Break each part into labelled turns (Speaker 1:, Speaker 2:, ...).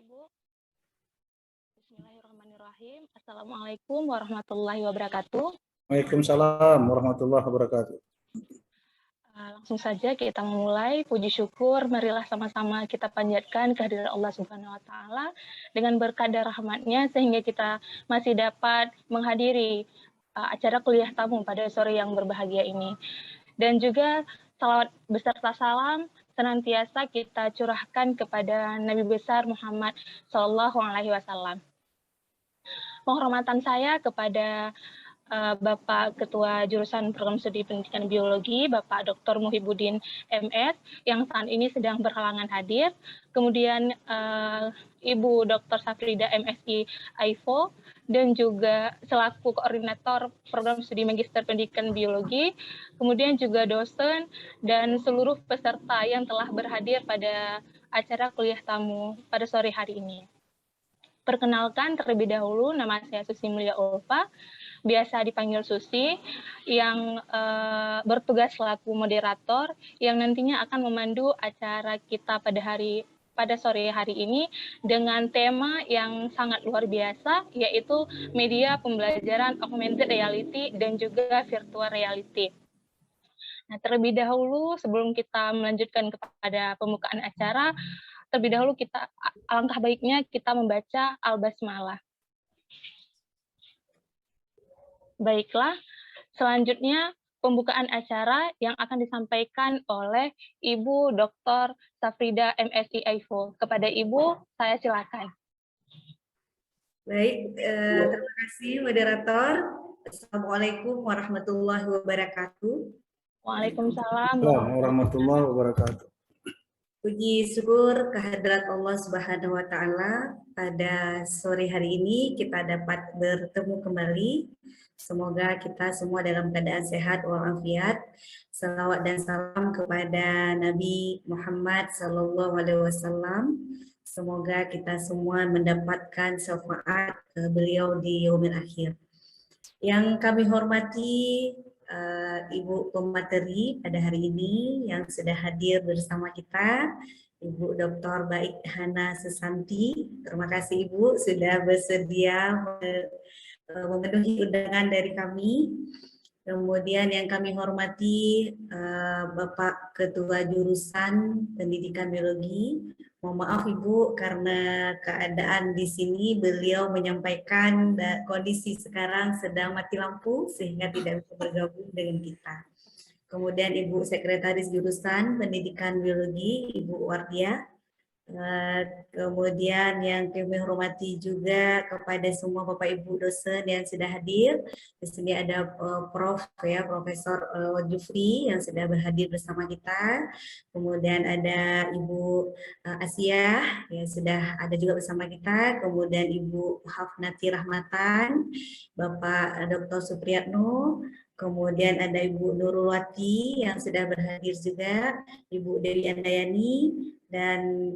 Speaker 1: Ibu. Bismillahirrahmanirrahim. Assalamualaikum warahmatullahi wabarakatuh.
Speaker 2: Waalaikumsalam warahmatullahi wabarakatuh.
Speaker 1: Langsung saja kita memulai. Puji syukur, marilah sama-sama kita panjatkan kehadiran Allah Subhanahu wa Ta'ala dengan berkat dan rahmatnya sehingga kita masih dapat menghadiri acara kuliah tamu pada sore yang berbahagia ini. Dan juga salawat beserta salam senantiasa kita curahkan kepada Nabi besar Muhammad SAW. Penghormatan saya kepada Bapak Ketua Jurusan Program Studi Pendidikan Biologi, Bapak Dr. Muhibbuddin MS, yang saat ini sedang berhalangan hadir. Kemudian Ibu Dr. Safrida MSI AIFO, dan juga selaku Koordinator Program Studi Magister Pendidikan Biologi, kemudian juga dosen, dan seluruh peserta yang telah berhadir pada acara kuliah tamu pada sore hari ini. Perkenalkan terlebih dahulu, nama saya Susi Mulia Ulfa, biasa dipanggil Susi, yang bertugas selaku moderator yang nantinya akan memandu acara kita pada sore hari ini dengan tema yang sangat luar biasa, yaitu media pembelajaran augmented reality dan juga virtual reality. Nah, terlebih dahulu sebelum kita melanjutkan kepada pembukaan acara, terlebih dahulu alangkah baiknya kita membaca Al-Basmalah. Baiklah, selanjutnya pembukaan acara yang akan disampaikan oleh Ibu Dr. Safrida MSI AIFO. Kepada Ibu, saya silakan.
Speaker 3: Baik, terima kasih moderator. Assalamualaikum warahmatullahi wabarakatuh.
Speaker 1: Waalaikumsalam
Speaker 2: warahmatullahi wabarakatuh.
Speaker 3: Puji syukur kehadirat Allah Subhanahu wa Ta'ala, pada sore hari ini kita dapat bertemu kembali. Semoga kita semua dalam keadaan sehat walafiat. Salawat dan salam kepada Nabi Muhammad SAW. Semoga kita semua mendapatkan syafaat beliau di yaumil akhir. Yang kami hormati Ibu pemateri pada hari ini yang sudah hadir bersama kita, Ibu Dr. Baik Hana Susanti. Terima kasih Ibu sudah bersedia memenuhi undangan dari kami. Kemudian yang kami hormati Bapak Ketua Jurusan Pendidikan Biologi. Mohon maaf Ibu karena keadaan di sini beliau menyampaikan kondisi sekarang sedang mati lampu sehingga tidak bisa bergabung dengan kita. Kemudian Ibu Sekretaris Jurusan Pendidikan Biologi, Ibu Wardia. Kemudian yang kami hormati juga kepada semua Bapak Ibu dosen yang sudah hadir. Di sini ada Profesor Jufri yang sudah berhadir bersama kita. Kemudian ada Ibu Asia yang sudah ada juga bersama kita. Kemudian Ibu Hafnati Rahmatan, Bapak Dr. Supriyatno. Kemudian ada Ibu Nurulwati yang sudah berhadir juga, Ibu Dewi Andayani, dan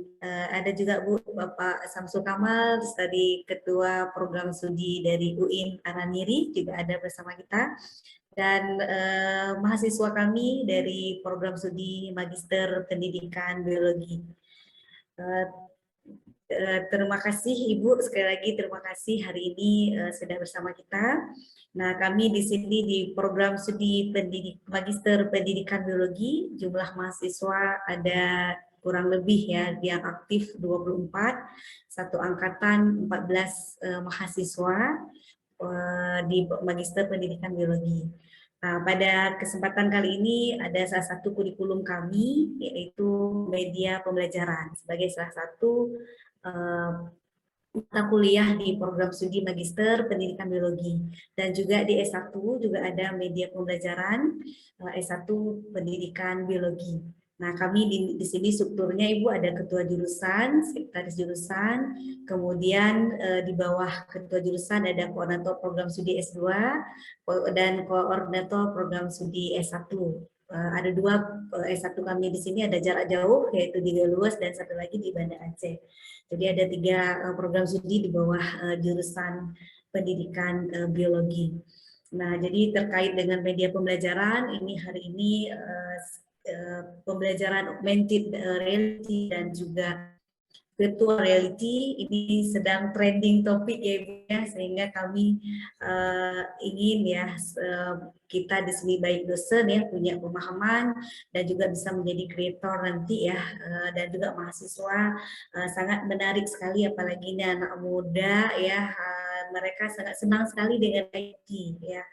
Speaker 3: ada juga Bapak Samsul Kamal, tadi Ketua Program Studi dari UIN Araniri juga ada bersama kita, dan mahasiswa kami dari Program Studi Magister Pendidikan Biologi. Terima kasih Ibu, sekali lagi terima kasih hari ini sudah bersama kita. Nah, kami di sini di Program Studi Magister Pendidikan Biologi, jumlah mahasiswa ada kurang lebih ya, yang aktif 24, satu angkatan 14 mahasiswa di Magister Pendidikan Biologi. Nah, pada kesempatan kali ini ada salah satu kurikulum kami, yaitu media pembelajaran, sebagai salah satu mata kuliah di program studi Magister Pendidikan Biologi. Dan juga di S1 juga ada media pembelajaran S1 Pendidikan Biologi. Nah, kami di sini strukturnya Ibu ada ketua jurusan, sekretaris jurusan, kemudian di bawah ketua jurusan ada koordinator program studi S2 dan koordinator program studi S1. Ada dua S1 kami di sini, ada jarak jauh yaitu di Galuas dan satu lagi di Banda Aceh. Jadi ada 3 program studi di bawah jurusan pendidikan biologi. Nah, jadi terkait dengan media pembelajaran ini hari ini pembelajaran augmented reality dan juga virtual reality ini sedang trending topik ya Ibu ya, sehingga kami ingin ya kita di sini baik dosen ya punya pemahaman dan juga bisa menjadi kreator nanti ya, dan juga mahasiswa sangat menarik sekali, apalagi ini anak muda ya, mereka sangat senang sekali dengan IT ya.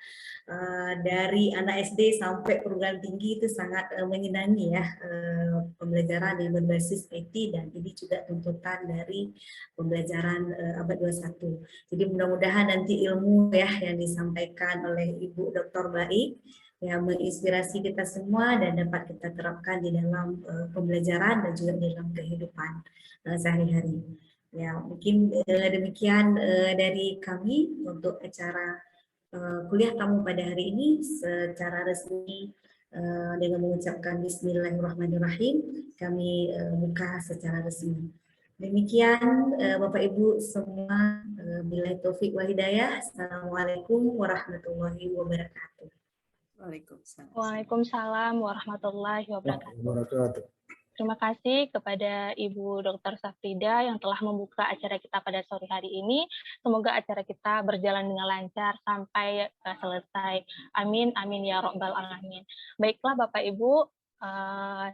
Speaker 3: Dari anak SD sampai perguruan tinggi itu sangat menyenangi ya, pembelajaran yang berbasis IT, dan ini juga tuntutan dari pembelajaran abad 21. Jadi mudah-mudahan nanti ilmu ya yang disampaikan oleh Ibu Dr. Baik yang menginspirasi kita semua dan dapat kita terapkan di dalam pembelajaran dan juga dalam kehidupan sehari-hari. Ya, mungkin demikian dari kami untuk acara kuliah tamu pada hari ini secara resmi. Dengan mengucapkan Bismillahirrahmanirrahim, kami buka secara resmi. Demikian Bapak Ibu semua, billahi taufik wal hidayah. Assalamualaikum warahmatullahi wabarakatuh.
Speaker 1: Waalaikumsalam warahmatullahi wabarakatuh. Terima kasih kepada Ibu Dr. Safrida yang telah membuka acara kita pada sore hari ini. Semoga acara kita berjalan dengan lancar sampai selesai. Amin, amin ya robbal alamin. Baiklah Bapak Ibu,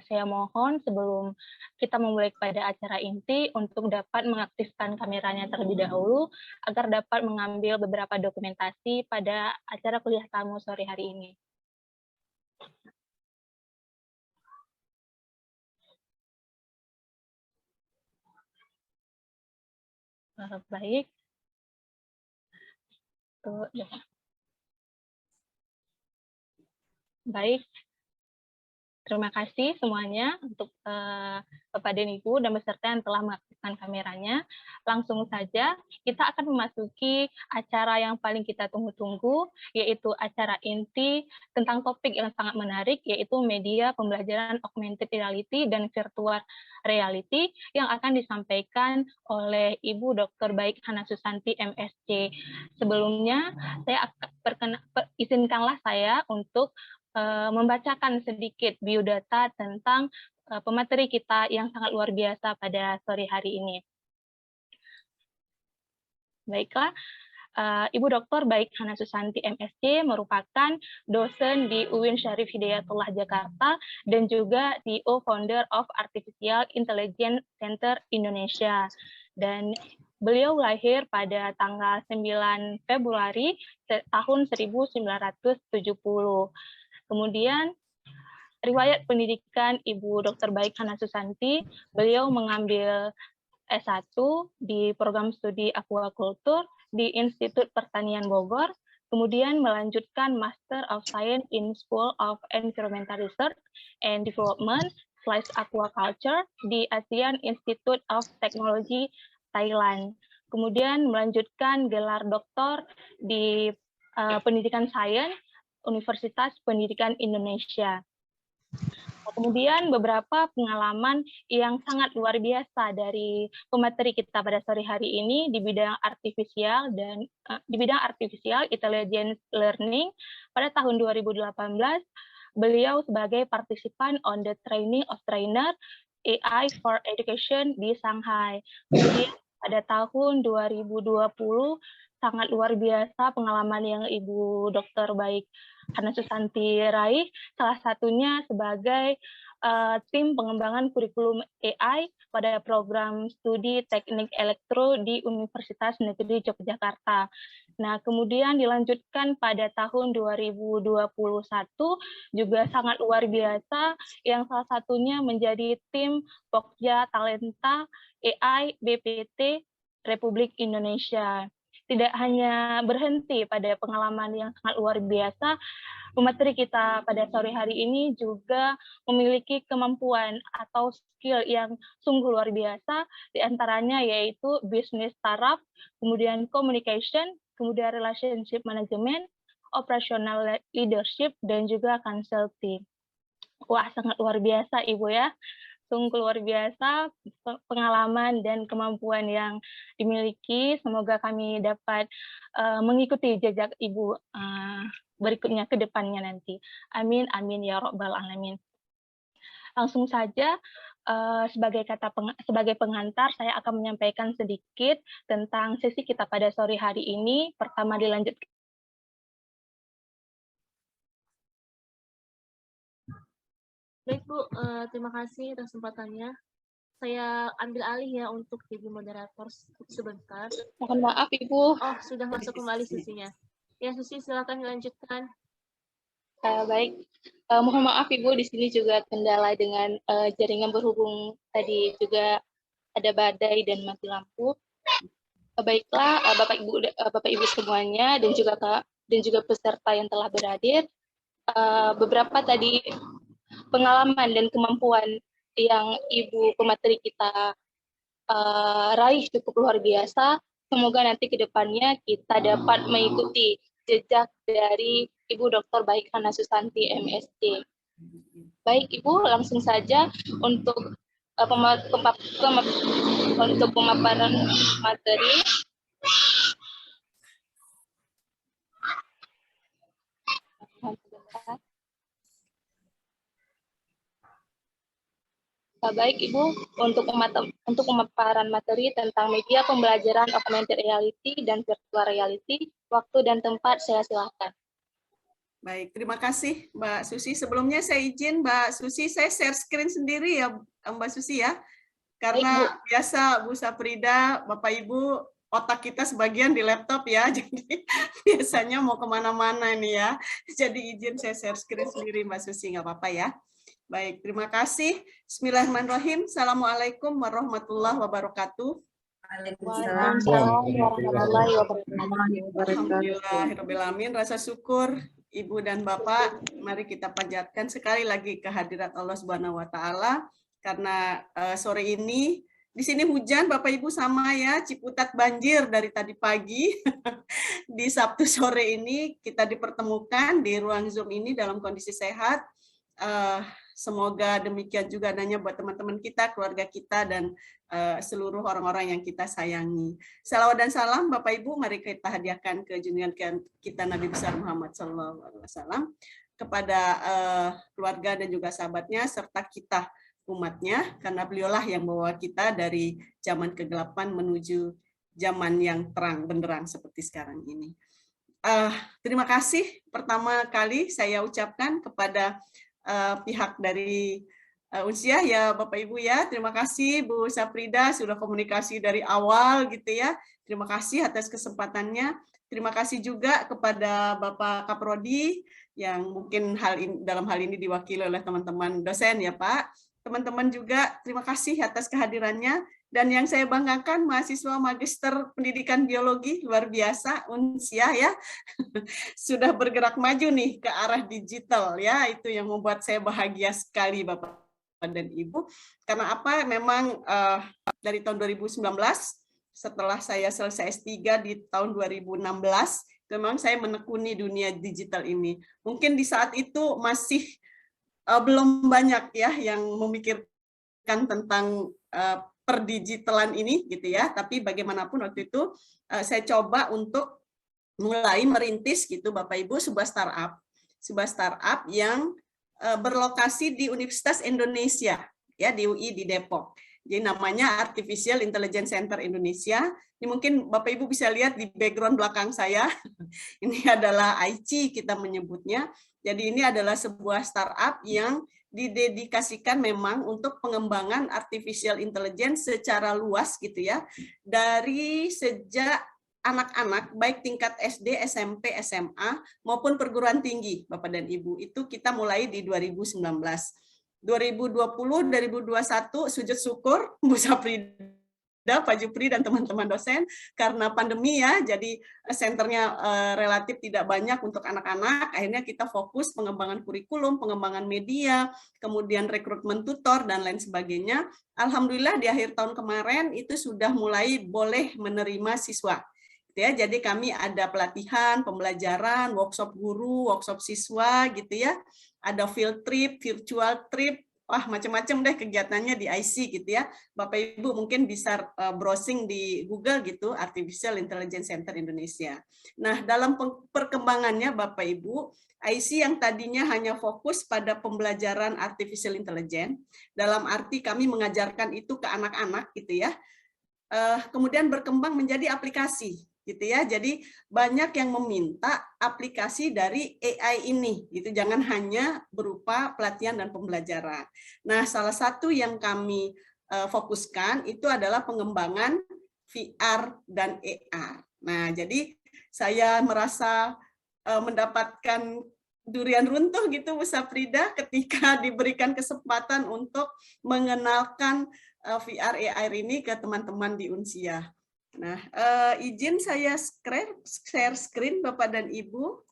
Speaker 1: saya mohon sebelum kita memulai pada acara inti untuk dapat mengaktifkan kameranya terlebih dahulu agar dapat mengambil beberapa dokumentasi pada acara kuliah tamu sore hari ini. Baik. Baik. Terima kasih semuanya untuk Bapak dan Ibu dan peserta yang telah mengaktifkan kameranya. Langsung saja kita akan memasuki acara yang paling kita tunggu-tunggu, yaitu acara inti tentang topik yang sangat menarik, yaitu media pembelajaran augmented reality dan virtual reality yang akan disampaikan oleh Ibu Dr. Baik Hana Susanti, MSc. Sebelumnya, izinkanlah saya untuk membacakan sedikit biodata tentang pemateri kita yang sangat luar biasa pada sore hari ini. Baiklah, Ibu Dr. Baik Hana Susanti, MSc, merupakan dosen di UIN Syarif Hidayatullah Jakarta dan juga CEO founder of Artificial Intelligence Center Indonesia. Dan beliau lahir pada tanggal 9 Februari tahun 1970. Kemudian riwayat pendidikan Ibu Dr. Baik Hana Susanti, beliau mengambil S1 di program studi aquaculture di Institut Pertanian Bogor, kemudian melanjutkan Master of Science in School of Environmental Research and Development / Aquaculture di ASEAN Institute of Technology Thailand. Kemudian melanjutkan gelar doktor di pendidikan sains Universitas Pendidikan Indonesia. Kemudian beberapa pengalaman yang sangat luar biasa dari pemateri kita pada sore hari ini di bidang artificial intelligence learning. Pada tahun 2018, beliau sebagai partisipan on the training of trainer AI for Education di Shanghai. Kemudian pada tahun 2020 sangat luar biasa pengalaman yang Ibu Dr. Baik Hana Susanti raih, salah satunya sebagai tim pengembangan kurikulum AI pada program studi teknik elektro di Universitas Negeri Yogyakarta. Nah, kemudian dilanjutkan pada tahun 2021 juga sangat luar biasa, yang salah satunya menjadi tim Pokja Talenta AI BPT Republik Indonesia. Tidak hanya berhenti pada pengalaman yang sangat luar biasa, pemateri kita pada sore hari ini juga memiliki kemampuan atau skill yang sungguh luar biasa, diantaranya yaitu business startup, kemudian communication, kemudian relationship management, operational leadership, dan juga consulting. Wah, sangat luar biasa Ibu ya. Sungguh luar biasa pengalaman dan kemampuan yang dimiliki. Semoga kami dapat mengikuti jejak Ibu berikutnya ke depannya nanti. Amin, amin ya robbal alamin. Langsung saja sebagai pengantar, saya akan menyampaikan sedikit tentang sesi kita pada sore hari ini. Pertama dilanjutkan.
Speaker 4: Baik Bu, terima kasih atas kesempatannya. Saya ambil alih ya untuk Ibu moderator sebentar.
Speaker 1: Mohon maaf Ibu.
Speaker 4: Oh, sudah masuk kembali Susinya. Ya Susi, silakan dilanjutkan.
Speaker 1: Baik, mohon maaf Ibu, di sini juga kendala dengan jaringan berhubung tadi juga ada badai dan mati lampu. Baiklah, Bapak Ibu semuanya dan juga peserta yang telah berhadir. Beberapa tadi pengalaman dan kemampuan yang Ibu pemateri kita raih cukup luar biasa. Semoga nanti ke depannya kita dapat mengikuti jejak dari Ibu Dr. Baik Hana Susanti, MSc. Baik Ibu, langsung saja untuk pemaparan materi. Baik Ibu, untuk pemaparan materi tentang media pembelajaran augmented reality dan virtual reality, waktu dan tempat saya silakan.
Speaker 5: Baik, terima kasih Mbak Susi. Sebelumnya saya izin Mbak Susi, saya share screen sendiri ya Mbak Susi ya. Karena
Speaker 1: Baik,
Speaker 5: biasa Bu Saprida, Bapak Ibu, otak kita sebagian di laptop ya, jadi biasanya mau kemana-mana nih ya. Jadi izin saya share screen sendiri Mbak Susi, nggak apa-apa ya. Baik, terima kasih. Bismillahirrahmanirrahim. Assalamualaikum warahmatullahi wabarakatuh.
Speaker 1: Waalaikumsalam warahmatullahi wabarakatuh.
Speaker 5: Alhamdulillahirrahmanirrahim. Rasa syukur Ibu dan Bapak, mari kita panjatkan sekali lagi kehadirat Allah Subhanahu wa Ta'ala. Karena sore ini di sini hujan Bapak Ibu sama ya, Ciputat banjir dari tadi pagi. Di Sabtu sore ini kita dipertemukan di ruang Zoom ini dalam kondisi sehat. Semoga demikian juga adanya buat teman-teman kita, keluarga kita, dan seluruh orang-orang yang kita sayangi. Salawat dan salam Bapak Ibu, mari kita hadiahkan ke junjungan kita Nabi besar Muhammad SAW kepada keluarga dan juga sahabatnya serta kita umatnya, karena beliaulah yang membawa kita dari zaman kegelapan menuju zaman yang terang benderang seperti sekarang ini. Terima kasih pertama kali saya ucapkan kepada pihak dari Unsiah ya Bapak Ibu ya. Terima kasih Bu Saprida sudah komunikasi dari awal gitu ya. Terima kasih atas kesempatannya. Terima kasih juga kepada Bapak Kaprodi yang mungkin dalam hal ini diwakili oleh teman-teman dosen ya Pak. Teman-teman juga terima kasih atas kehadirannya. Dan yang saya banggakan mahasiswa Magister Pendidikan Biologi luar biasa Unsiah ya. Sudah bergerak maju nih ke arah digital ya, itu yang membuat saya bahagia sekali Bapak dan Ibu. Karena apa? Memang dari tahun 2019 setelah saya selesai S3 di tahun 2016, memang saya menekuni dunia digital ini. Mungkin di saat itu masih belum banyak ya yang memikirkan tentang perdigitalan ini gitu ya, tapi bagaimanapun waktu itu saya coba untuk mulai merintis gitu Bapak Ibu sebuah startup yang berlokasi di Universitas Indonesia ya, di UI di Depok. Jadi namanya Artificial Intelligence Center Indonesia. Ini mungkin Bapak Ibu bisa lihat di background belakang saya. Ini adalah IC kita menyebutnya. Jadi ini adalah sebuah startup yang didedikasikan memang untuk pengembangan artificial intelligence secara luas gitu ya. Dari sejak anak-anak baik tingkat SD, SMP, SMA maupun perguruan tinggi Bapak dan Ibu. Itu kita mulai di 2019. 2020, 2021 sujud syukur Bu Saprida, Pak Jupri dan teman-teman dosen karena pandemi ya, jadi senternya relatif tidak banyak untuk anak-anak. Akhirnya kita fokus pengembangan kurikulum, pengembangan media, kemudian rekrutmen tutor dan lain sebagainya. Alhamdulillah di akhir tahun kemarin itu sudah mulai boleh menerima siswa. Ya, jadi kami ada pelatihan, pembelajaran, workshop guru, workshop siswa gitu ya. Ada field trip, virtual trip, wah macam-macam deh kegiatannya di IC gitu ya. Bapak Ibu mungkin bisa browsing di Google gitu, Artificial Intelligence Center Indonesia. Nah, dalam perkembangannya Bapak Ibu, IC yang tadinya hanya fokus pada pembelajaran artificial intelligence, dalam arti kami mengajarkan itu ke anak-anak gitu ya, kemudian berkembang menjadi aplikasi gitu ya. Jadi banyak yang meminta aplikasi dari AI ini gitu, jangan hanya berupa pelatihan dan pembelajaran. Nah, salah satu yang kami fokuskan itu adalah pengembangan VR dan AR. Nah, jadi saya merasa mendapatkan durian runtuh gitu Bu Safrida ketika diberikan kesempatan untuk mengenalkan VR AR ini ke teman-teman di Unsia. Nah, izin saya share screen Bapak dan Ibu.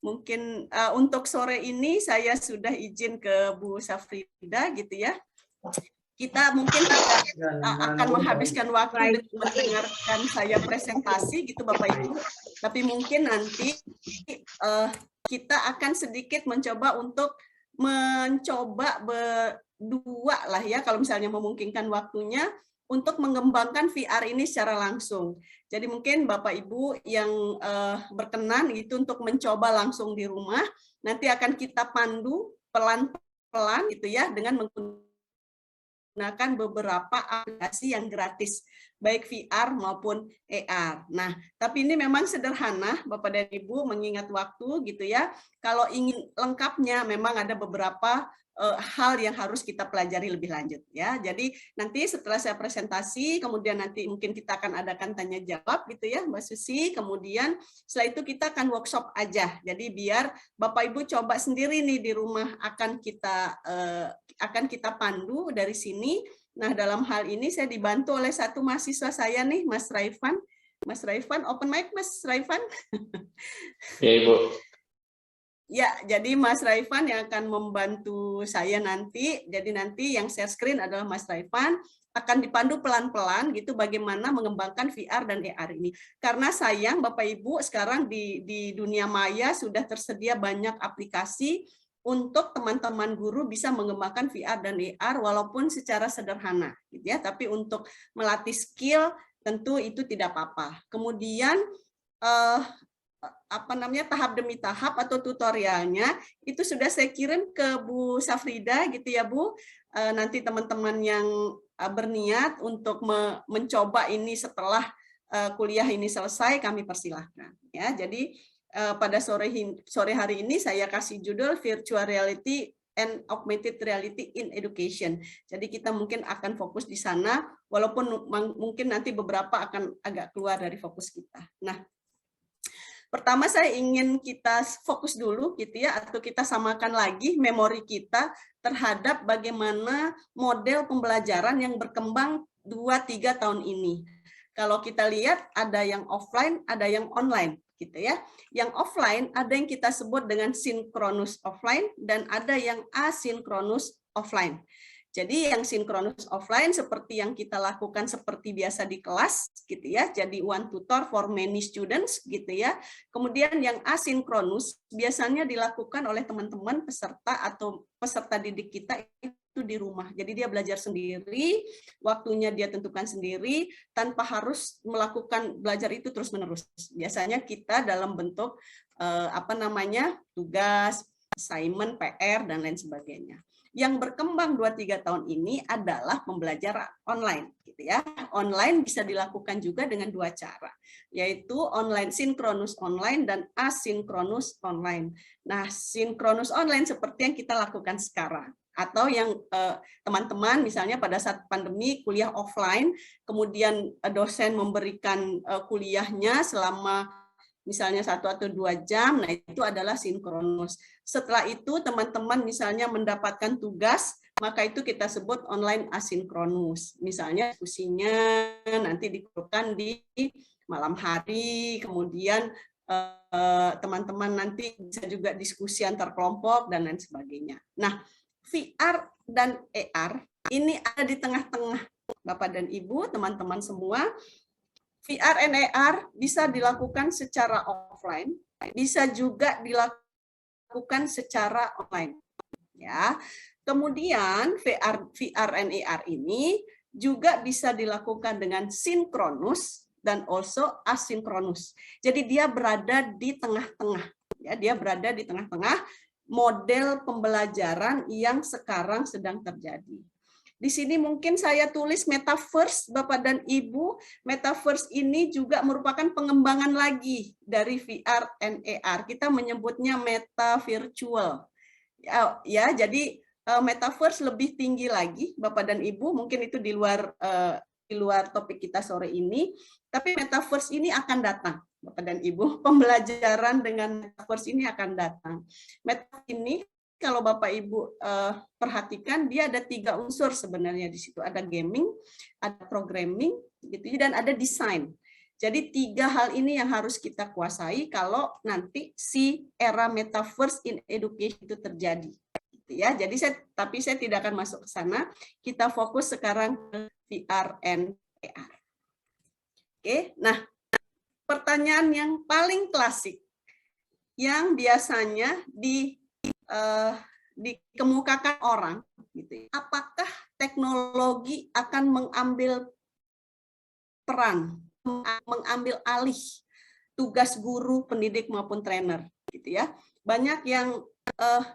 Speaker 5: Mungkin untuk sore ini saya sudah izin ke Bu Safrida gitu ya. Kita mungkin akan menghabiskan waktu dengan mendengarkan saya presentasi gitu Bapak Ibu. Tapi mungkin nanti kita akan sedikit mencoba untuk berdua lah ya, kalau misalnya memungkinkan waktunya, untuk mengembangkan VR ini secara langsung. Jadi mungkin Bapak Ibu yang berkenan gitu untuk mencoba langsung di rumah, nanti akan kita pandu pelan-pelan gitu ya, dengan menggunakan beberapa aplikasi yang gratis, baik VR maupun AR. Nah, tapi ini memang sederhana Bapak dan Ibu, mengingat waktu gitu ya. Kalau ingin lengkapnya memang ada beberapa hal yang harus kita pelajari lebih lanjut ya. Jadi nanti setelah saya presentasi, kemudian nanti mungkin kita akan adakan tanya jawab gitu ya Mbak Susi. Kemudian setelah itu kita akan workshop aja. Jadi biar Bapak Ibu coba sendiri nih di rumah, akan kita pandu dari sini. Nah, dalam hal ini saya dibantu oleh satu mahasiswa saya nih, Mas Raifan. Mas Raifan, open mic Mas Raifan.
Speaker 6: Ya, Ibu.
Speaker 5: Ya, jadi Mas Raifan yang akan membantu saya nanti. Jadi nanti yang share screen adalah Mas Raifan, akan dipandu pelan-pelan gitu bagaimana mengembangkan VR dan AR ini. Karena sayang Bapak Ibu sekarang di dunia maya sudah tersedia banyak aplikasi untuk teman-teman guru bisa mengembangkan VR dan AR walaupun secara sederhana gitu ya. Tapi untuk melatih skill tentu itu tidak apa-apa. Kemudian tahap demi tahap atau tutorialnya itu sudah saya kirim ke Bu Safrida gitu ya Bu. Nanti teman-teman yang berniat untuk mencoba ini setelah kuliah ini selesai kami persilahkan ya. Jadi pada sore hari ini saya kasih judul Virtual Reality and Augmented Reality in Education. Jadi kita mungkin akan fokus di sana walaupun mungkin nanti beberapa akan agak keluar dari fokus kita. Nah, pertama saya ingin kita fokus dulu gitu ya, atau kita samakan lagi memori kita terhadap bagaimana model pembelajaran yang berkembang 2-3 tahun ini. Kalau kita lihat ada yang offline, ada yang online gitu ya. Yang offline ada yang kita sebut dengan sinkronus offline dan ada yang asinkronus offline. Jadi yang sinkronus offline seperti yang kita lakukan seperti biasa di kelas gitu ya. Jadi one tutor for many students gitu ya. Kemudian yang asinkronus biasanya dilakukan oleh teman-teman peserta atau peserta didik kita itu di rumah. Jadi dia belajar sendiri, waktunya dia tentukan sendiri tanpa harus melakukan belajar itu terus-menerus. Biasanya kita dalam bentuk tugas, assignment, PR dan lain sebagainya. Yang berkembang 2-3 tahun ini adalah pembelajaran online gitu ya. Online bisa dilakukan juga dengan dua cara, yaitu online sinkronus online dan asinkronus online. Nah, sinkronus online seperti yang kita lakukan sekarang, atau yang teman-teman misalnya pada saat pandemi kuliah offline, kemudian dosen memberikan kuliahnya selama misalnya 1 atau 2 jam, nah itu adalah sinkronus. Setelah itu teman-teman misalnya mendapatkan tugas, maka itu kita sebut online asinkronus. Misalnya diskusinya nanti dikumpulkan di malam hari, kemudian teman-teman nanti bisa juga diskusi antar kelompok dan lain sebagainya. Nah, VR dan AR ini ada di tengah-tengah Bapak dan Ibu, teman-teman semua. VR and AR bisa dilakukan secara offline, bisa juga dilakukan secara online. Ya, Kemudian VR and AR ini juga bisa dilakukan dengan sinkronus dan also asinkronus. Jadi dia berada di tengah-tengah. Ya, dia berada di tengah-tengah model pembelajaran yang sekarang sedang terjadi. Di sini mungkin saya tulis metaverse, Bapak dan Ibu. Metaverse ini juga merupakan pengembangan lagi dari VR and AR. Kita menyebutnya meta virtual. Ya, jadi metaverse lebih tinggi lagi, Bapak dan Ibu. Mungkin itu di luar topik kita sore ini. Tapi metaverse ini akan datang, Bapak dan Ibu. Pembelajaran dengan metaverse ini akan datang. Metaverse ini kalau Bapak Ibu perhatikan, dia ada 3 unsur sebenarnya di situ. Ada gaming, ada programming, gitu, dan ada desain. Jadi 3 hal ini yang harus kita kuasai kalau nanti si era metaverse in education itu terjadi. Gitu ya. Jadi tapi saya tidak akan masuk ke sana. Kita fokus sekarang ke VR and AR. Oke, nah pertanyaan yang paling klasik yang biasanya dikemukakan orang, gitu. Apakah teknologi akan mengambil peran, mengambil alih tugas guru, pendidik maupun trainer, gitu ya? Banyak yang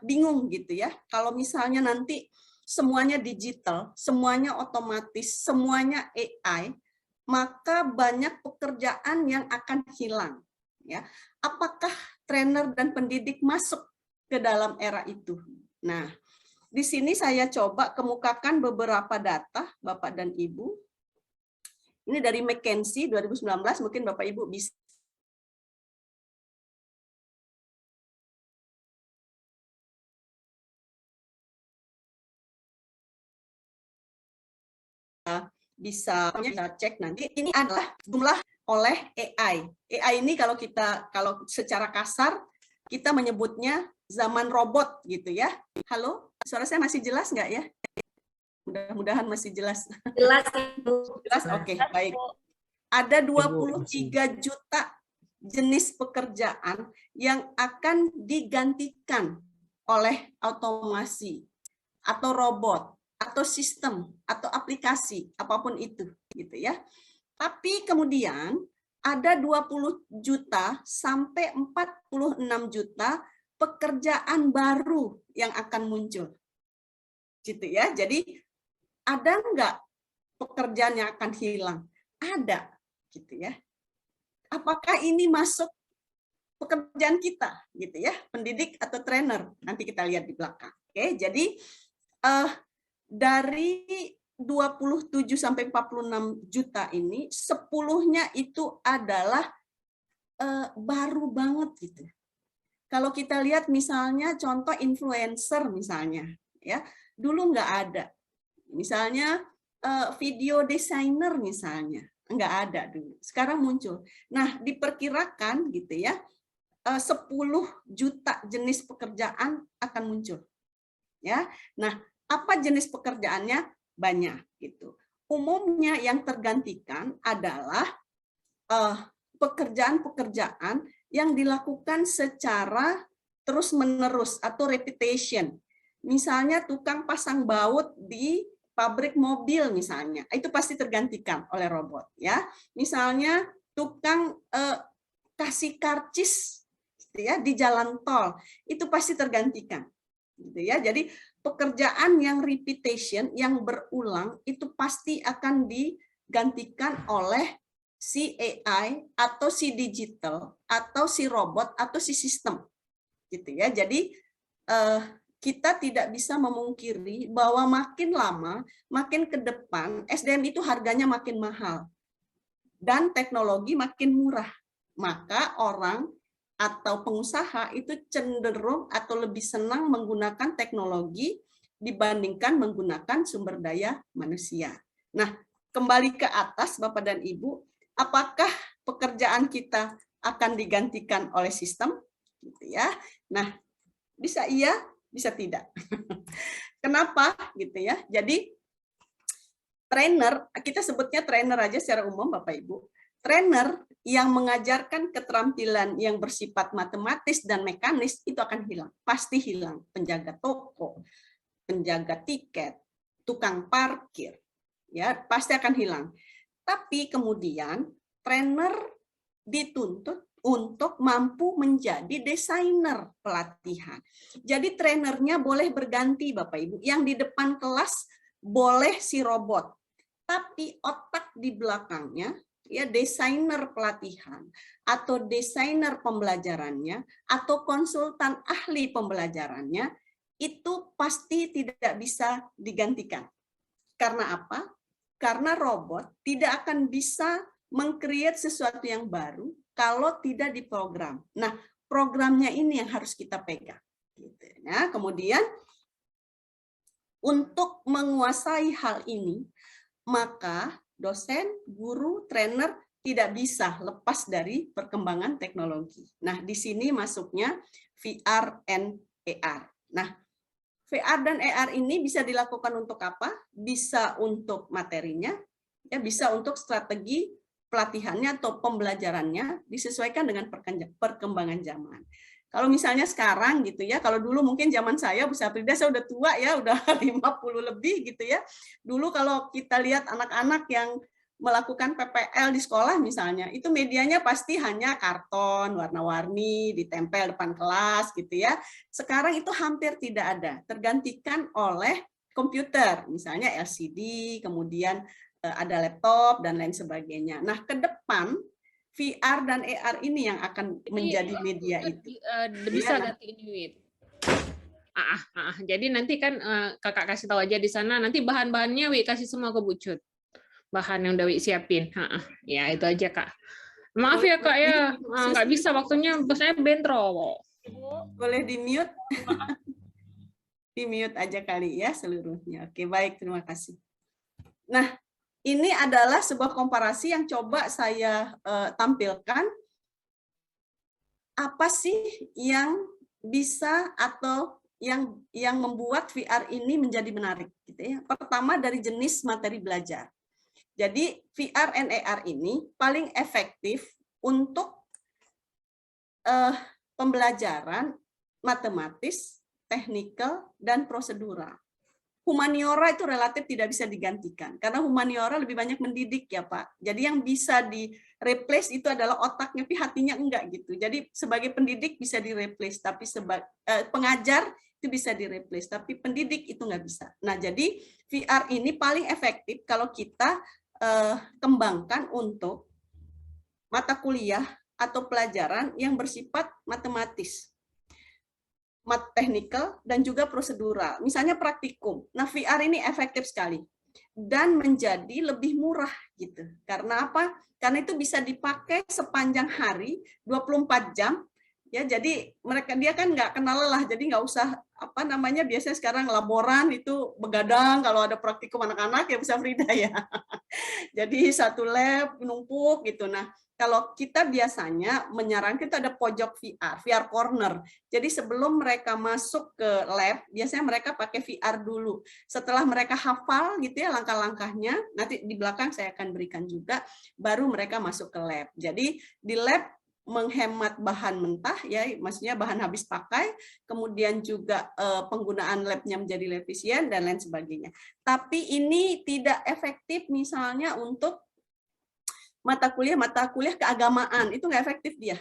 Speaker 5: bingung, gitu ya. Kalau misalnya nanti semuanya digital, semuanya otomatis, semuanya AI, maka banyak pekerjaan yang akan hilang, ya. Apakah trainer dan pendidik masuk ke dalam era itu? Nah, di sini saya coba kemukakan beberapa data, Bapak dan Ibu. Ini dari McKinsey 2019, mungkin Bapak Ibu bisa cek nanti. Ini adalah jumlah oleh AI. AI ini kalau secara kasar kita menyebutnya zaman robot, gitu ya. Halo, suara saya masih jelas nggak ya? Mudah-mudahan masih jelas.
Speaker 3: Jelas.
Speaker 5: Jelas, oke, baik. Ada 23 juta jenis pekerjaan yang akan digantikan oleh otomasi atau robot atau sistem atau aplikasi apapun itu, gitu ya. Tapi kemudian ada 20 juta sampai 46 juta pekerjaan baru yang akan muncul, gitu ya. Jadi ada nggak pekerjaan yang akan hilang? Ada, gitu ya. Apakah ini masuk pekerjaan kita, gitu ya, pendidik atau trainer? Nanti kita lihat di belakang. Oke, jadi dari 27 sampai 46 juta ini, 10-nya itu adalah baru banget, gitu. Kalau kita lihat misalnya contoh influencer misalnya, ya, dulu nggak ada. Misalnya video designer misalnya, nggak ada dulu. Sekarang muncul. Nah, diperkirakan gitu ya, 10 juta jenis pekerjaan akan muncul. Ya, nah apa jenis pekerjaannya? Banyak gitu. Umumnya yang tergantikan adalah pekerjaan-pekerjaan yang dilakukan secara terus-menerus atau repetition. Misalnya tukang pasang baut di pabrik mobil misalnya, itu pasti tergantikan oleh robot, ya. Misalnya tukang kasih karcis, gitu ya, di jalan tol, itu pasti tergantikan, gitu ya. Jadi pekerjaan yang repetition, yang berulang, itu pasti akan digantikan oleh si AI atau si digital atau si robot atau si sistem, gitu ya. Jadi kita tidak bisa memungkiri bahwa makin lama, makin ke depan SDM itu harganya makin mahal dan teknologi makin murah. Maka orang atau pengusaha itu cenderung atau lebih senang menggunakan teknologi dibandingkan menggunakan sumber daya manusia. Nah, kembali ke atas Bapak dan Ibu, apakah pekerjaan kita akan digantikan oleh sistem? Gitu ya. Nah, bisa iya, bisa tidak. Kenapa? Gitu ya. Jadi trainer, kita sebutnya trainer aja secara umum Bapak Ibu. Trainer yang mengajarkan keterampilan yang bersifat matematis dan mekanis itu akan hilang. Pasti hilang. Penjaga toko, penjaga tiket, tukang parkir, ya pasti akan hilang. Tapi kemudian trainer dituntut untuk mampu menjadi desainer pelatihan. Jadi trainernya boleh berganti Bapak Ibu. Yang di depan kelas boleh si robot, tapi otak di belakangnya ya desainer pelatihan atau desainer pembelajarannya atau konsultan ahli pembelajarannya itu pasti tidak bisa digantikan. Karena apa? Karena robot tidak akan bisa meng-create sesuatu yang baru kalau tidak diprogram. Nah, programnya ini yang harus kita pegang. Nah, kemudian untuk menguasai hal ini, maka dosen, guru, trainer tidak bisa lepas dari perkembangan teknologi. Nah, di sini masuknya VR and AR. Nah, VR dan AR ini bisa dilakukan untuk apa? Bisa untuk materinya, ya bisa untuk strategi pelatihannya atau pembelajarannya disesuaikan dengan perkembangan zaman. Kalau misalnya sekarang gitu ya, kalau dulu mungkin zaman saya, Bu Safrida, saya udah tua ya, udah 50 lebih gitu ya. Dulu kalau kita lihat anak-anak yang melakukan PPL di sekolah misalnya, itu medianya pasti hanya karton, warna-warni, ditempel depan kelas gitu ya. Sekarang itu hampir tidak ada, tergantikan oleh komputer, misalnya LCD, kemudian ada laptop, dan lain sebagainya. Nah, ke depan, VR dan AR ini yang akan menjadi media itu.
Speaker 7: Bisa
Speaker 5: Ya,
Speaker 7: ganti ini, Wit. Jadi nanti kan kakak kasih tahu aja di sana. Nanti bahan-bahannya Wi kasih semua ke Bu Cut. Bahan yang udah Wi siapin. Ya itu aja Kak. Maaf ya Kak ya, nggak bisa waktunya. Saya bentro.
Speaker 5: Boleh di mute? Di mute aja kali ya seluruhnya. Oke, baik, terima kasih. Nah, ini adalah sebuah komparasi yang coba saya tampilkan. Apa sih yang bisa atau yang membuat VR ini menjadi menarik? Gitu ya. Pertama dari jenis materi belajar. Jadi VR and AR ini paling efektif untuk pembelajaran matematis, teknikal, dan prosedural. Humaniora itu relatif tidak bisa digantikan karena humaniora lebih banyak mendidik ya Pak. Jadi yang bisa di replace itu adalah otaknya, tapi hatinya enggak gitu. Jadi sebagai pendidik bisa di replace, tapi sebagai pengajar itu bisa di replace, tapi pendidik itu nggak bisa. Nah jadi VR ini paling efektif kalau kita kembangkan untuk mata kuliah atau pelajaran yang bersifat matematis, teknikal, dan juga prosedural. Misalnya praktikum. Nah, VR ini efektif sekali dan menjadi lebih murah gitu. Karena apa? Karena itu bisa dipakai sepanjang hari, 24 jam. Ya, jadi dia kan nggak kenal lelah, jadi nggak usah biasanya sekarang laboran itu begadang kalau ada praktikum anak-anak ya bisa Frida ya. Jadi satu lab numpuk gitu. Nah, kalau kita biasanya menyarankan kita ada pojok VR corner. Jadi sebelum mereka masuk ke lab, biasanya mereka pakai VR dulu. Setelah mereka hafal gitu ya langkah-langkahnya, nanti di belakang saya akan berikan juga, baru mereka masuk ke lab. Jadi di lab menghemat bahan mentah ya, maksudnya bahan habis pakai, kemudian juga penggunaan labnya menjadi efisien dan lain sebagainya. Tapi ini tidak efektif misalnya untuk mata kuliah keagamaan, itu nggak efektif dia,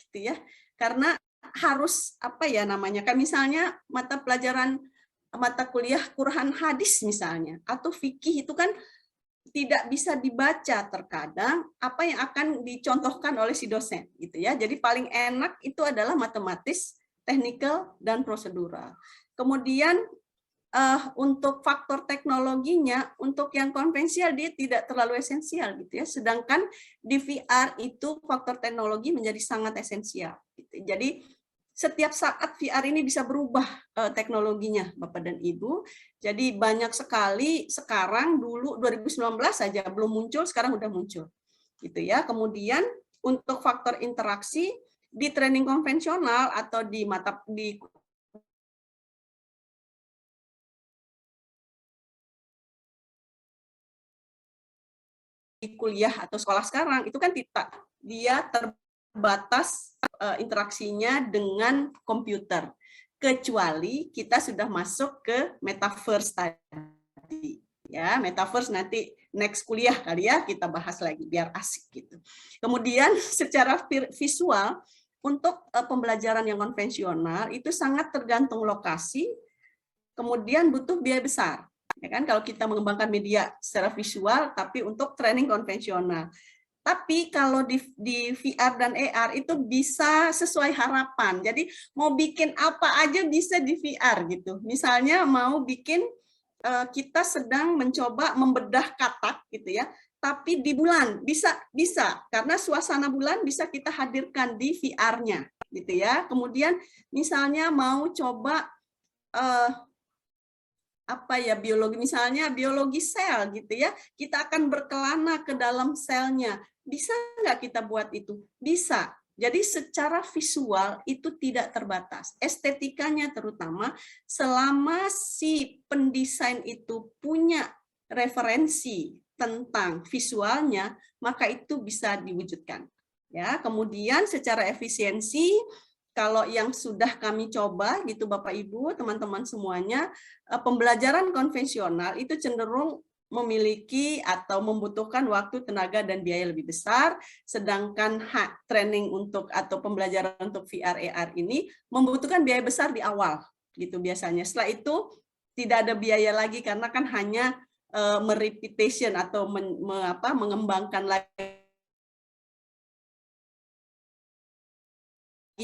Speaker 5: gitu ya, karena harus kan misalnya mata kuliah Quran hadis misalnya atau fikih itu kan tidak bisa dibaca terkadang apa yang akan dicontohkan oleh si dosen gitu ya. Jadi paling enak itu adalah matematis, teknikal, dan prosedural. Kemudian untuk faktor teknologinya, untuk yang konvensional dia tidak terlalu esensial gitu ya. Sedangkan di VR itu faktor teknologi menjadi sangat esensial. Gitu. Jadi setiap saat VR ini bisa berubah teknologinya, Bapak dan Ibu. Jadi banyak sekali sekarang, dulu 2019 saja belum muncul, sekarang udah muncul. Gitu ya. Kemudian untuk faktor interaksi di training konvensional atau di kuliah atau sekolah sekarang itu kan dia terbatas interaksinya dengan komputer. kecuali kita sudah masuk ke metaverse tadi. Ya, metaverse nanti next kuliah kali ya kita bahas lagi biar asik gitu. Kemudian secara visual untuk pembelajaran yang konvensional itu sangat tergantung lokasi, kemudian butuh biaya besar. Ya kan, kalau kita mengembangkan media secara visual, tapi untuk training konvensional. Tapi kalau di VR dan AR itu bisa sesuai harapan. Jadi mau bikin apa aja bisa di VR gitu. Misalnya mau bikin kita sedang mencoba membedah katak gitu ya. Tapi di bulan bisa karena suasana bulan bisa kita hadirkan di VR-nya gitu ya. Kemudian misalnya mau coba biologi, misalnya biologi sel gitu ya, kita akan berkelana ke dalam selnya. Bisa nggak kita buat itu? Bisa. Jadi secara visual itu tidak terbatas. Estetikanya terutama selama si pendesain itu punya referensi tentang visualnya, maka itu bisa diwujudkan. Ya, kemudian secara efisiensi, kalau yang sudah kami coba gitu Bapak Ibu, teman-teman semuanya, pembelajaran konvensional itu cenderung memiliki atau membutuhkan waktu, tenaga, dan biaya lebih besar, sedangkan training untuk atau pembelajaran untuk VR AR ini membutuhkan biaya besar di awal gitu biasanya. Setelah itu tidak ada biaya lagi karena kan hanya merepetition atau mengembangkan lagi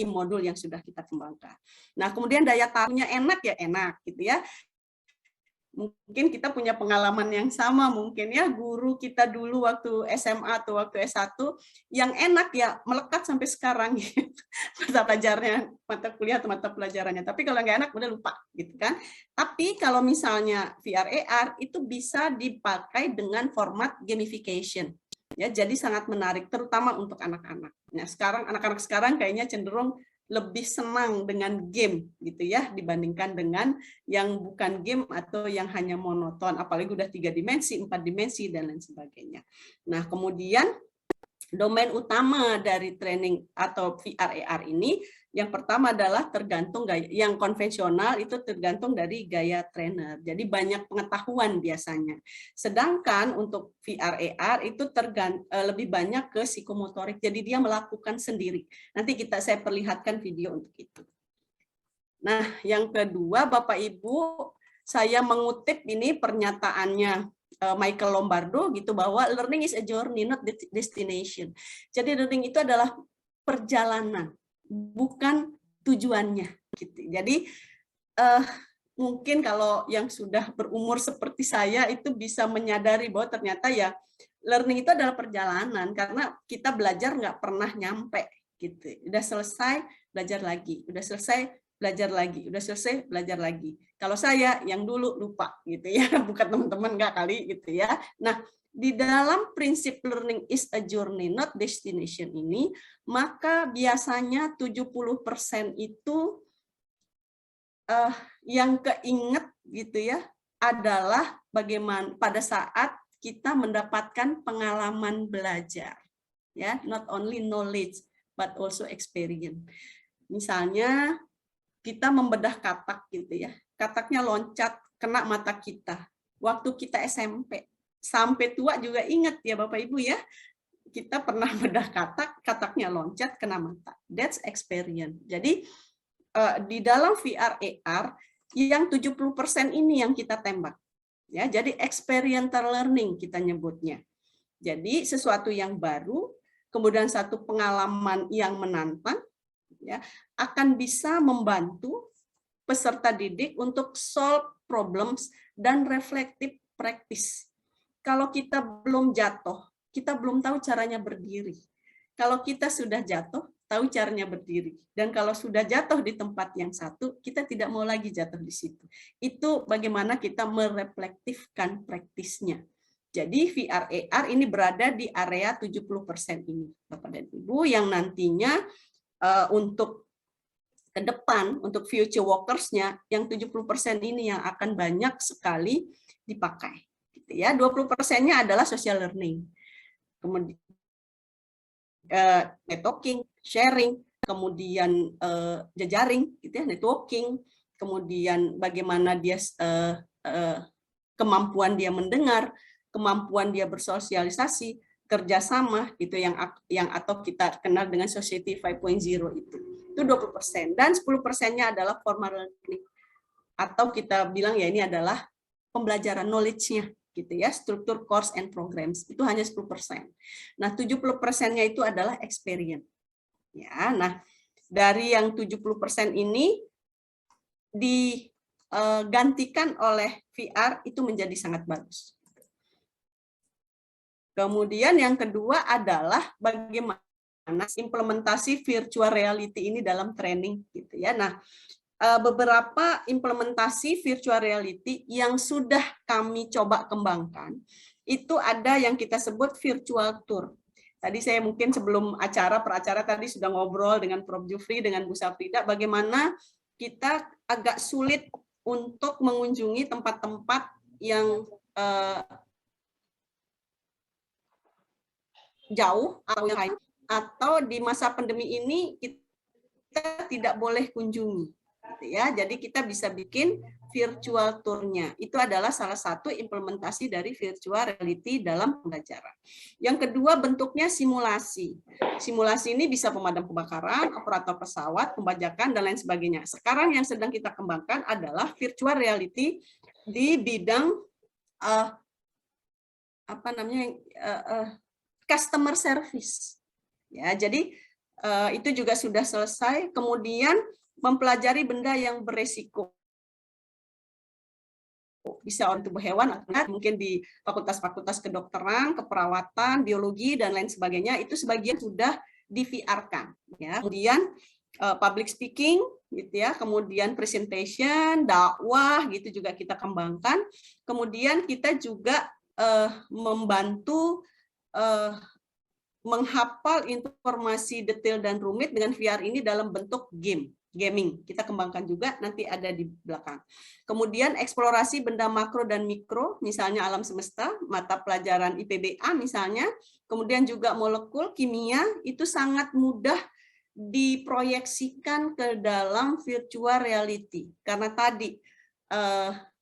Speaker 5: modul yang sudah kita kembangkan. Nah, kemudian daya taruhnya enak ya enak gitu ya. Mungkin kita punya pengalaman yang sama mungkin ya, guru kita dulu waktu SMA atau waktu S1 yang enak ya melekat sampai sekarang gitu. mata kuliah atau mata pelajarannya. Tapi kalau nggak enak udah lupa gitu kan. Tapi kalau misalnya VR AR itu bisa dipakai dengan format gamification. Ya, jadi sangat menarik terutama untuk anak-anak. Nah, sekarang anak-anak sekarang kayaknya cenderung lebih senang dengan game gitu ya dibandingkan dengan yang bukan game atau yang hanya monoton, apalagi udah 3 dimensi, 4 dimensi dan lain sebagainya. Nah, kemudian domain utama dari training atau VR AR ini yang pertama adalah tergantung gaya, yang konvensional itu tergantung dari gaya trainer. Jadi banyak pengetahuan biasanya. Sedangkan untuk VR AR itu lebih banyak ke psikomotorik. Jadi dia melakukan sendiri. Nanti saya perlihatkan video untuk itu. Nah, yang kedua Bapak Ibu, saya mengutip ini pernyataannya Michael Lombardo gitu bahwa learning is a journey not destination. Jadi learning itu adalah perjalanan, bukan tujuannya gitu. Jadi mungkin kalau yang sudah berumur seperti saya itu bisa menyadari bahwa ternyata ya learning itu adalah perjalanan karena kita belajar nggak pernah nyampe gitu. Udah selesai belajar lagi, udah selesai belajar lagi, udah selesai belajar lagi. Kalau saya yang dulu lupa gitu ya, bukan teman-teman nggak kali gitu ya. Nah, di dalam prinsip learning is a journey not destination ini, maka biasanya 70% itu yang keinget gitu ya adalah bagaimana pada saat kita mendapatkan pengalaman belajar, ya, not only knowledge but also experience. Misalnya kita membedah katak gitu ya, kataknya loncat kena mata kita waktu kita SMP. Sampai tua juga ingat ya Bapak Ibu ya, kita pernah bedah kataknya loncat kena mata. That's experience. Jadi di dalam VR AR yang 70% ini yang kita tembak. Ya, jadi experiential learning kita nyebutnya. Jadi sesuatu yang baru, kemudian satu pengalaman yang menantang, ya, akan bisa membantu peserta didik untuk solve problems dan reflective practice. Kalau kita belum jatuh, kita belum tahu caranya berdiri. Kalau kita sudah jatuh, tahu caranya berdiri. Dan kalau sudah jatuh di tempat yang satu, kita tidak mau lagi jatuh di situ. Itu bagaimana kita mereflektifkan praktisnya. Jadi VR AR ini berada di area 70% ini, Bapak dan Ibu, yang nantinya untuk ke depan, untuk future workers-nya, yang 70% ini yang akan banyak sekali dipakai. Ya, 20%-nya adalah social learning, kemudian networking, sharing, kemudian jejaring, gitu ya, networking, kemudian bagaimana dia kemampuan dia mendengar, kemampuan dia bersosialisasi, kerjasama, gitu yang atau kita kenal dengan Society 5.0 itu 20%, dan 10%-nya adalah formal learning, atau kita bilang ya ini adalah pembelajaran knowledge-nya, gitu ya, struktur course and programs, itu hanya 10%. Nah, 70%-nya itu adalah experience. Ya, nah dari yang 70% ini digantikan oleh VR itu menjadi sangat bagus. Kemudian yang kedua adalah bagaimana implementasi virtual reality ini dalam training, gitu ya. Nah, beberapa implementasi virtual reality yang sudah kami coba kembangkan itu ada yang kita sebut virtual tour. Tadi saya mungkin sebelum peracara tadi sudah ngobrol dengan Prof. Jufri, dengan Bu Safrida, bagaimana kita agak sulit untuk mengunjungi tempat-tempat yang jauh atau di masa pandemi ini kita tidak boleh kunjungi. Ya, jadi kita bisa bikin virtual tour-nya. Itu adalah salah satu implementasi dari virtual reality dalam pembelajaran. Yang kedua bentuknya simulasi. Simulasi ini bisa pemadam kebakaran, operator pesawat, pembajakan, dan lain sebagainya. Sekarang yang sedang kita kembangkan adalah virtual reality di bidang customer service. Ya, jadi itu juga sudah selesai. Kemudian mempelajari benda yang beresiko. Bisa orang tubuh hewan, mungkin di fakultas-fakultas kedokteran, keperawatan, biologi, dan lain sebagainya, itu sebagian sudah di-VR-kan. Ya. Kemudian public speaking, gitu ya, kemudian presentation, dakwah, gitu juga kita kembangkan. Kemudian kita juga membantu menghafal informasi detail dan rumit dengan VR ini dalam bentuk gaming. Kita kembangkan juga, nanti ada di belakang. Kemudian eksplorasi benda makro dan mikro, misalnya alam semesta, mata pelajaran IPBA misalnya, kemudian juga molekul, kimia, itu sangat mudah diproyeksikan ke dalam virtual reality. Karena tadi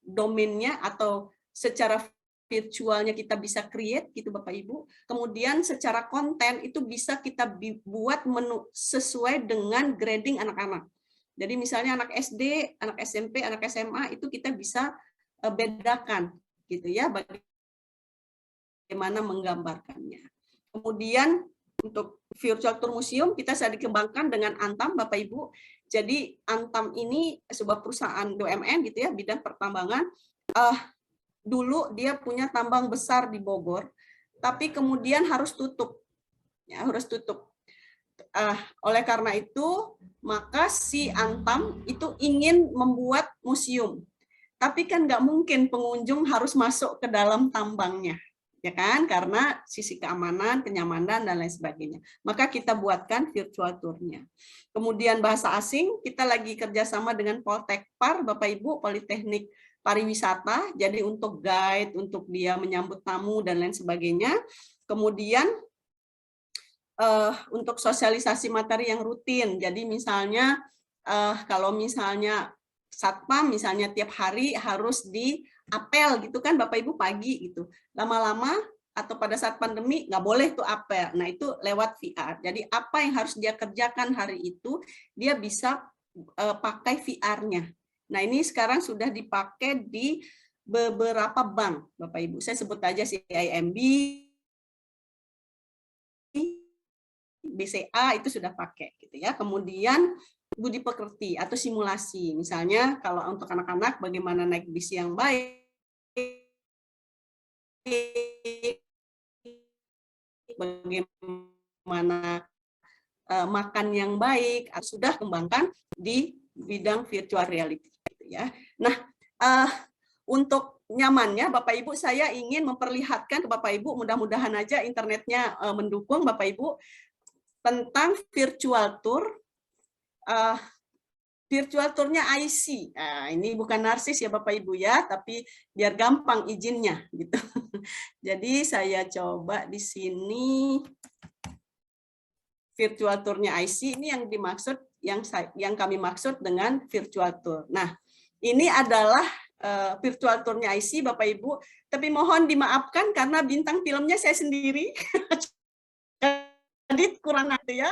Speaker 5: domainnya atau secara virtualnya kita bisa create, gitu Bapak Ibu. Kemudian secara konten itu bisa kita buat menu sesuai dengan grading anak-anak. Jadi misalnya anak SD, anak SMP, anak SMA itu kita bisa bedakan, gitu ya, bagaimana menggambarkannya. Kemudian untuk virtual tour museum kita sedang dikembangkan dengan Antam, Bapak Ibu. Jadi Antam ini sebuah perusahaan BUMN, gitu ya, bidang pertambangan. Dulu dia punya tambang besar di Bogor, tapi kemudian harus tutup, ya, harus tutup. Oleh karena itu, maka si Antam itu ingin membuat museum. Tapi kan nggak mungkin pengunjung harus masuk ke dalam tambangnya, ya kan? Karena sisi keamanan, kenyamanan, dan lain sebagainya. Maka kita buatkan virtual tour-nya. Kemudian bahasa asing, kita lagi kerjasama dengan Poltekpar, Bapak Ibu, Politeknik Pariwisata, jadi untuk guide, untuk dia menyambut tamu, dan lain sebagainya. Kemudian untuk sosialisasi materi yang rutin. Jadi misalnya kalau misalnya satpam misalnya tiap hari harus diapel gitu kan Bapak Ibu pagi gitu. Lama-lama atau pada saat pandemi nggak boleh tuh apel. Nah itu lewat VR. Jadi apa yang harus dia kerjakan hari itu dia bisa pakai VR-nya. Nah ini sekarang sudah dipakai di beberapa bank Bapak Ibu. Saya sebut aja CIMB, BCA itu sudah pakai gitu ya. Kemudian budi pekerti atau simulasi. Misalnya kalau untuk anak-anak bagaimana naik bis yang baik, bagaimana makan yang baik, sudah kembangkan di bidang virtual reality gitu ya. Nah, untuk nyamannya Bapak Ibu saya ingin memperlihatkan ke Bapak Ibu, mudah-mudahan aja internetnya mendukung Bapak Ibu, tentang virtual tour, virtual tournya IC. Nah, ini bukan narsis ya Bapak Ibu ya, tapi biar gampang izinnya gitu. Jadi saya coba di sini virtual tour-nya IC ini yang dimaksud, yang kami maksud dengan virtual tour. Nah, ini adalah virtual tour-nya IC, Bapak Ibu. Tapi mohon dimaafkan karena bintang filmnya saya sendiri. Jadi kurang ada ya.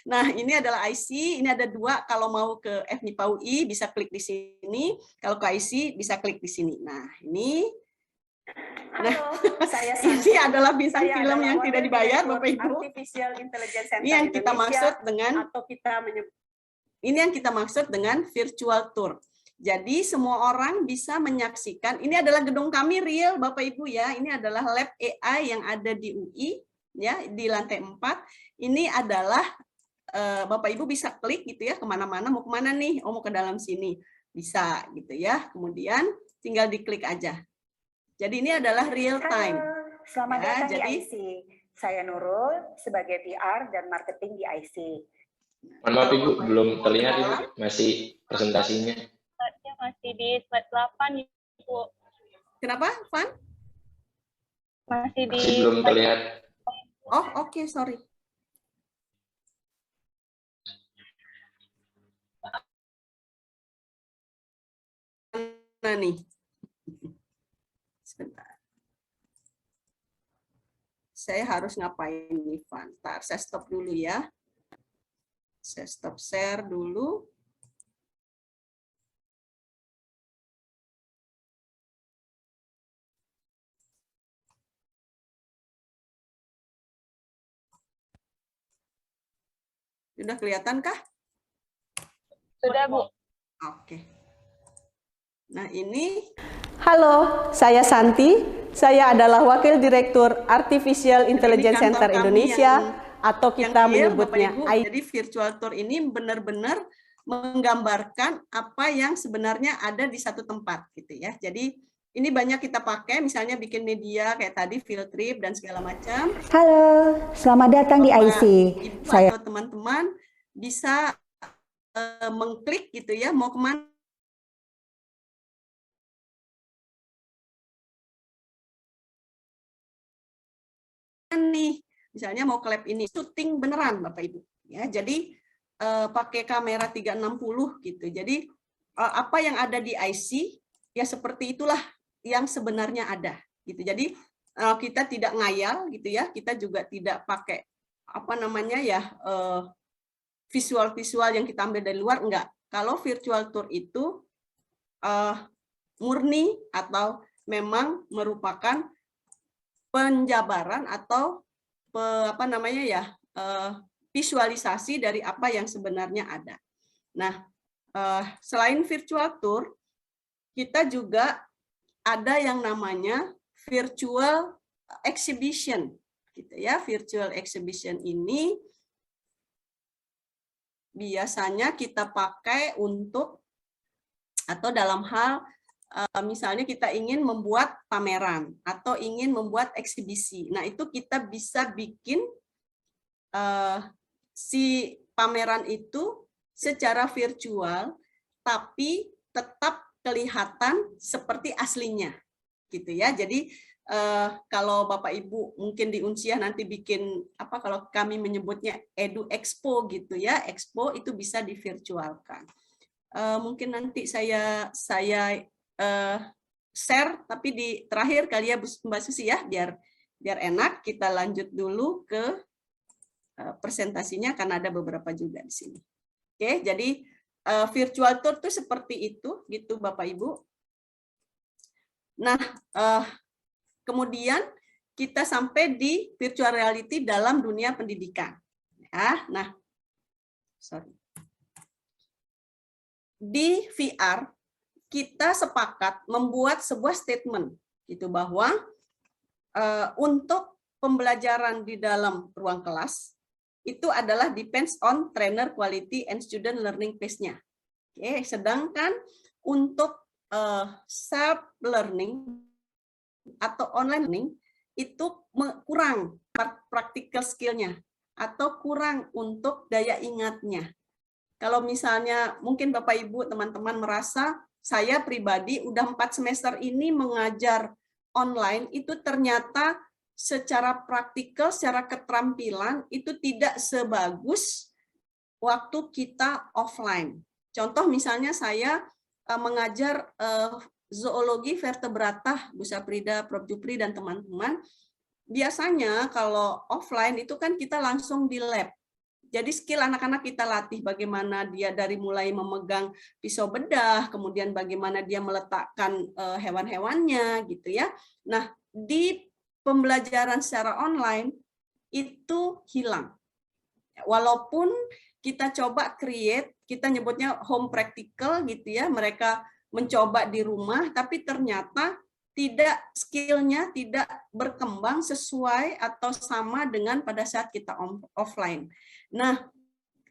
Speaker 5: Nah, ini adalah IC, ini ada 2. Kalau mau ke FMIPA UI bisa klik di sini. Kalau ke IC bisa klik di sini. Nah, ini.
Speaker 8: Halo, saya
Speaker 5: ini adalah bintang film yang tidak dibayar, Bapak Ibu.
Speaker 8: Artificial Intelligence Center
Speaker 5: Ini yang kita maksud dengan
Speaker 8: atau kita menyebut
Speaker 5: ini yang kita maksud dengan virtual tour. Jadi semua orang bisa menyaksikan. Ini adalah gedung kami real, Bapak Ibu ya. Ini adalah lab AI yang ada di UI ya, di lantai 4. Ini adalah Bapak Ibu bisa klik gitu ya, kemana-mana, mau kemana nih? Oh, mau ke dalam sini, bisa gitu ya. Kemudian tinggal diklik aja. Jadi ini adalah real time.
Speaker 8: Selamat
Speaker 5: Ya,
Speaker 8: datang
Speaker 5: jadi-
Speaker 8: di IC. Saya Nurul sebagai PR dan marketing di IC.
Speaker 6: Mohon maaf Ibu, belum terlihat Ibu, masih presentasinya.
Speaker 1: Slide-nya masih di slide 8, Ibu.
Speaker 5: Kenapa, Van?
Speaker 1: Masih di
Speaker 6: Masih belum terlihat.
Speaker 5: Oh, oke, sorry. Nah nih. Sebentar. Saya harus ngapain nih, Van? Ntar, saya stop dulu ya. Saya stop share dulu. Sudah kelihatan kah?
Speaker 1: sudah, Bu.
Speaker 5: Oke. Nah, ini
Speaker 8: Halo, saya Santi. Saya adalah Wakil Direktur Artificial Intelligence
Speaker 5: kantor
Speaker 8: Center
Speaker 5: kami
Speaker 8: Indonesia atau
Speaker 5: yang
Speaker 8: kita
Speaker 5: real,
Speaker 8: menyebutnya
Speaker 5: Bapak Ibu. Jadi virtual tour ini benar-benar menggambarkan apa yang sebenarnya ada di satu tempat gitu ya. Jadi ini banyak kita pakai, misalnya bikin media kayak tadi field trip dan segala macam.
Speaker 8: Halo, selamat datang di
Speaker 5: Bapak,
Speaker 8: IC.
Speaker 5: Ibu
Speaker 8: Saya
Speaker 5: atau teman-teman bisa mengklik gitu ya, mau kemana nih, misalnya mau ke lab ini, syuting beneran Bapak Ibu ya. Jadi pakai kamera 360 gitu. Jadi apa yang ada di IC ya seperti itulah yang sebenarnya ada gitu. Jadi kita tidak ngayal gitu ya, kita juga tidak pakai apa namanya ya visual-visual yang kita ambil dari luar, enggak. Kalau virtual tour itu murni atau memang merupakan penjabaran atau apa namanya ya visualisasi dari apa yang sebenarnya ada. Nah, selain virtual tour, kita juga ada yang namanya virtual exhibition, gitu ya. Virtual exhibition ini biasanya kita pakai untuk atau dalam hal misalnya kita ingin membuat pameran atau ingin membuat eksibisi. Nah, itu kita bisa bikin si pameran itu secara virtual, tapi tetap kelihatan seperti aslinya, gitu ya. Jadi kalau Bapak Ibu mungkin di Unsiah nanti bikin apa, kalau kami menyebutnya Edu Expo gitu ya, Expo itu bisa divirtualkan. Mungkin nanti saya share, tapi di terakhir kali ya Mbak Susi ya, biar enak. Kita lanjut dulu ke presentasinya karena ada beberapa juga di sini. Oke, jadi virtual tour itu seperti itu, gitu Bapak Ibu. Nah, kemudian kita sampai di virtual reality dalam dunia pendidikan. Ya, nah, sorry. Di VR kita sepakat membuat sebuah statement gitu bahwa untuk pembelajaran di dalam ruang kelas itu adalah depends on trainer quality and student learning pace-nya. Oke, sedangkan untuk self learning atau online learning itu kurang practical skill-nya atau kurang untuk daya ingatnya. Kalau misalnya mungkin Bapak Ibu teman-teman merasa saya pribadi udah 4 semester ini mengajar online itu ternyata secara praktikal, secara keterampilan itu tidak sebagus waktu kita offline. Contoh misalnya saya mengajar zoologi vertebrata, Bu Saprida, Prof. Jupri, dan teman-teman. Biasanya kalau offline itu kan kita langsung di lab. Jadi skill anak-anak kita latih bagaimana dia dari mulai memegang pisau bedah, kemudian bagaimana dia meletakkan hewan-hewannya gitu ya. Nah, di pembelajaran secara online itu hilang. Walaupun kita coba create, kita nyebutnya home practical gitu ya, mereka mencoba di rumah, tapi ternyata tidak skillnya tidak berkembang sesuai atau sama dengan pada saat kita offline. Nah,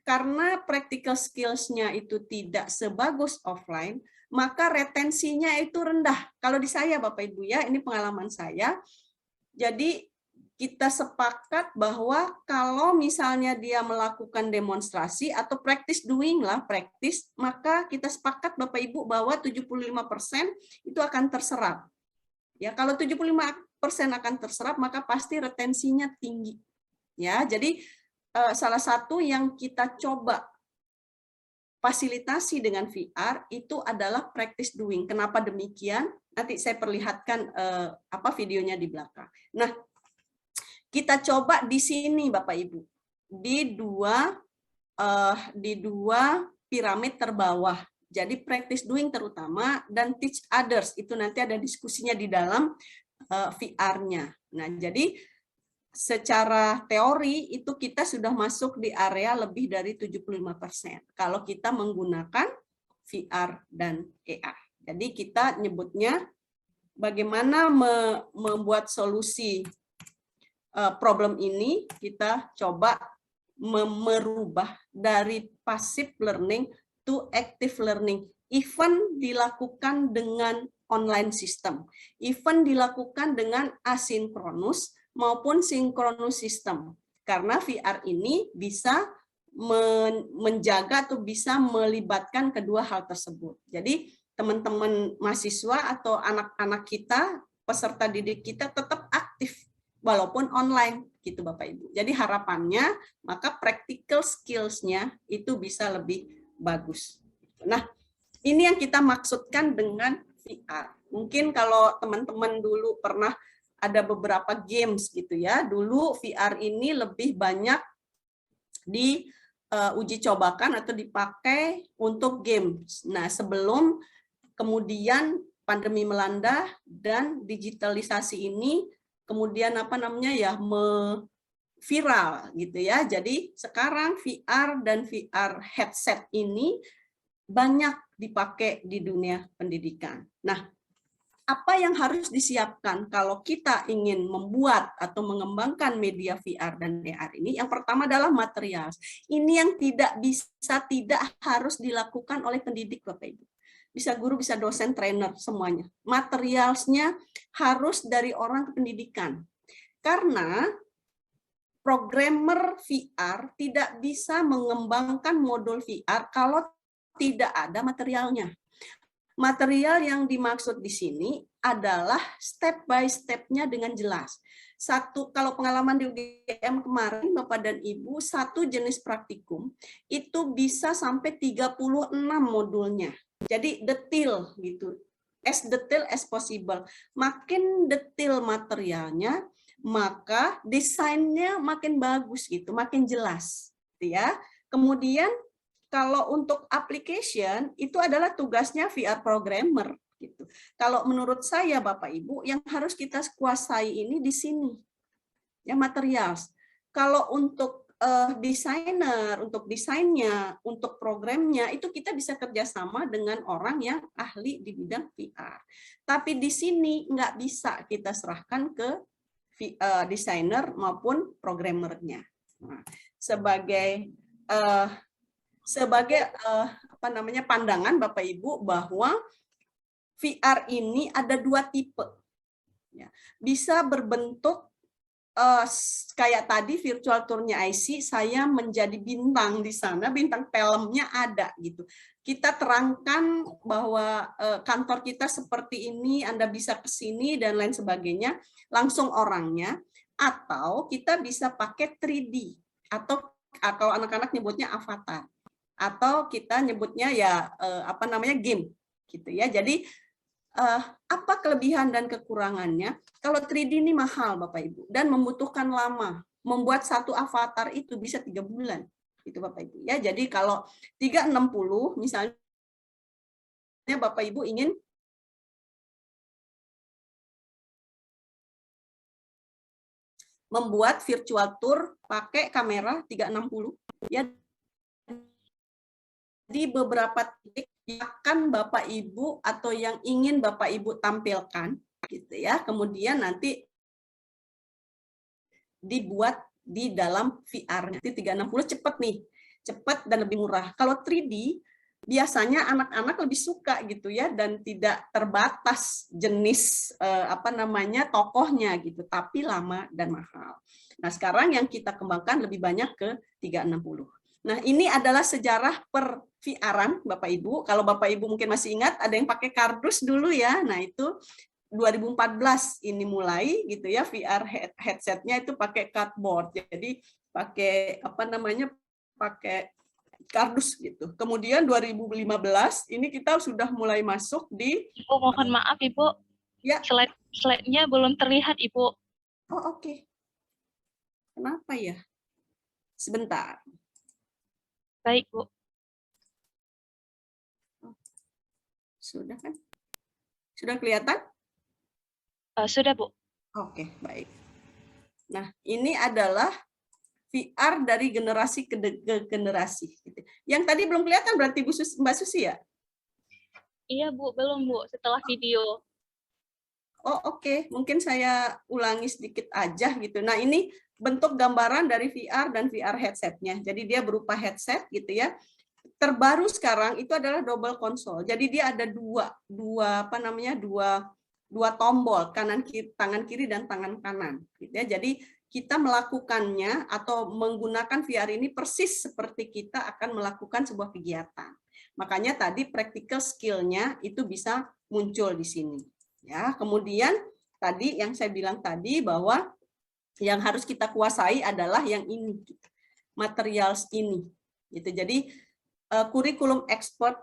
Speaker 5: karena practical skills-nya itu tidak sebagus offline, maka retensinya itu rendah. Kalau di saya Bapak Ibu ya, ini pengalaman saya. Jadi kita sepakat bahwa kalau misalnya dia melakukan demonstrasi atau practice doing lah, practice, maka kita sepakat Bapak Ibu bahwa 75% itu akan terserap. Ya, kalau 75% akan terserap, maka pasti retensinya tinggi. Ya, jadi salah satu yang kita coba fasilitasi dengan VR itu adalah practice doing. Kenapa demikian? Nanti saya perlihatkan videonya di belakang. Nah, kita coba di sini Bapak Ibu, di dua piramid terbawah. Jadi practice doing terutama dan teach others itu nanti ada diskusinya di dalam VR-nya. Nah, jadi secara teori itu kita sudah masuk di area lebih dari 75% kalau kita menggunakan VR dan AR. Jadi kita nyebutnya bagaimana membuat solusi problem ini, kita coba merubah dari passive learning to active learning, even dilakukan dengan online system, even dilakukan dengan asinkronus maupun sinkronus system. Karena VR ini bisa menjaga atau bisa melibatkan kedua hal tersebut. Jadi teman-teman mahasiswa atau anak-anak kita, peserta didik kita tetap aktif walaupun online gitu Bapak Ibu. Jadi harapannya maka practical skills-nya itu bisa lebih bagus. Nah, ini yang kita maksudkan dengan VR. Mungkin kalau teman-teman dulu pernah ada beberapa games gitu ya. Dulu VR ini lebih banyak diuji cobakan atau dipakai untuk games. Nah, sebelum kemudian pandemi melanda dan digitalisasi ini kemudian viral gitu ya. Jadi sekarang VR dan VR headset ini banyak dipakai di dunia pendidikan. Nah, apa yang harus disiapkan kalau kita ingin membuat atau mengembangkan media VR dan AR ini? Yang pertama adalah material. Ini yang tidak harus dilakukan oleh pendidik Bapak Ibu. Bisa guru, bisa dosen, trainer, semuanya. Materialnya harus dari orang kependidikan. Karena programmer VR tidak bisa mengembangkan modul VR kalau tidak ada materialnya. Material yang dimaksud di sini adalah step by step-nya dengan jelas. Kalau pengalaman di UGM kemarin, Bapak dan Ibu, satu jenis praktikum itu bisa sampai 36 modulnya. Jadi detail gitu, as detail as possible. Makin detail materialnya, maka desainnya makin bagus gitu, makin jelas, gitu ya. Kemudian kalau untuk application itu adalah tugasnya VR programmer gitu. Kalau menurut saya Bapak Ibu yang harus kita kuasai ini di sini. Ya, material. Kalau untuk desainer, untuk desainnya, untuk programnya itu kita bisa kerjasama dengan orang yang ahli di bidang VR. Tapi di sini nggak bisa kita serahkan ke desainer maupun programmernya. Nah, sebagai pandangan Bapak Ibu bahwa VR ini ada dua tipe. Ya, bisa berbentuk kayak tadi virtual tournya IC, saya menjadi bintang di sana, bintang filmnya ada gitu. Kita terangkan bahwa kantor kita seperti ini, Anda bisa ke sini dan lain sebagainya, langsung orangnya, atau kita bisa pakai 3D, atau kalau anak-anak nyebutnya avatar, atau kita nyebutnya ya apa namanya game gitu ya. Jadi apa kelebihan dan kekurangannya? Kalau 3D ini mahal Bapak Ibu dan membutuhkan lama. Membuat satu avatar itu bisa 3 bulan. Itu Bapak Ibu ya. Jadi kalau 360 misalnya Bapak Ibu ingin membuat virtual tour pakai kamera 360 ya, di beberapa titik akan Bapak Ibu atau yang ingin Bapak Ibu tampilkan gitu ya. Kemudian nanti dibuat di dalam VR. Nanti 360 cepat nih. Cepat dan lebih murah. Kalau 3D biasanya anak-anak lebih suka gitu ya, dan tidak terbatas jenis apa namanya tokohnya gitu, tapi lama dan mahal. Nah, sekarang yang kita kembangkan lebih banyak ke 360. Nah, ini adalah sejarah per VR-an Bapak Ibu. Kalau Bapak Ibu mungkin masih ingat, ada yang pakai kardus dulu ya. Nah, itu 2014 ini mulai gitu ya, VR headsetnya itu pakai cardboard. Jadi pakai apa namanya? Pakai kardus gitu. Kemudian 2015 ini kita sudah mulai masuk di
Speaker 1: Mohon maaf Ibu.
Speaker 5: Ya.
Speaker 1: Slide-nya belum terlihat Ibu.
Speaker 5: Oh, oke. Kenapa ya? Sebentar.
Speaker 1: Baik, Bu.
Speaker 5: Sudah kan? Sudah kelihatan?
Speaker 1: Sudah, Bu.
Speaker 5: Oke, baik. Nah, ini adalah VR dari generasi ke generasi. Yang tadi belum kelihatan berarti Mbak Susi ya?
Speaker 1: Iya, Bu. Belum, Bu. Setelah video.
Speaker 5: Oh, oke. Mungkin saya ulangi sedikit aja gitu. Nah, ini bentuk gambaran dari VR dan VR headsetnya. Jadi dia berupa headset gitu ya. Terbaru sekarang itu adalah double console. Jadi dia ada dua tombol, tangan kiri dan tangan kanan gitu ya. Jadi kita melakukannya atau menggunakan VR ini persis seperti kita akan melakukan sebuah kegiatan. Makanya tadi practical skill-nya itu bisa muncul di sini. Ya, kemudian tadi yang saya bilang tadi bahwa yang harus kita kuasai adalah yang ini, materials ini. Gitu. Jadi kurikulum expert,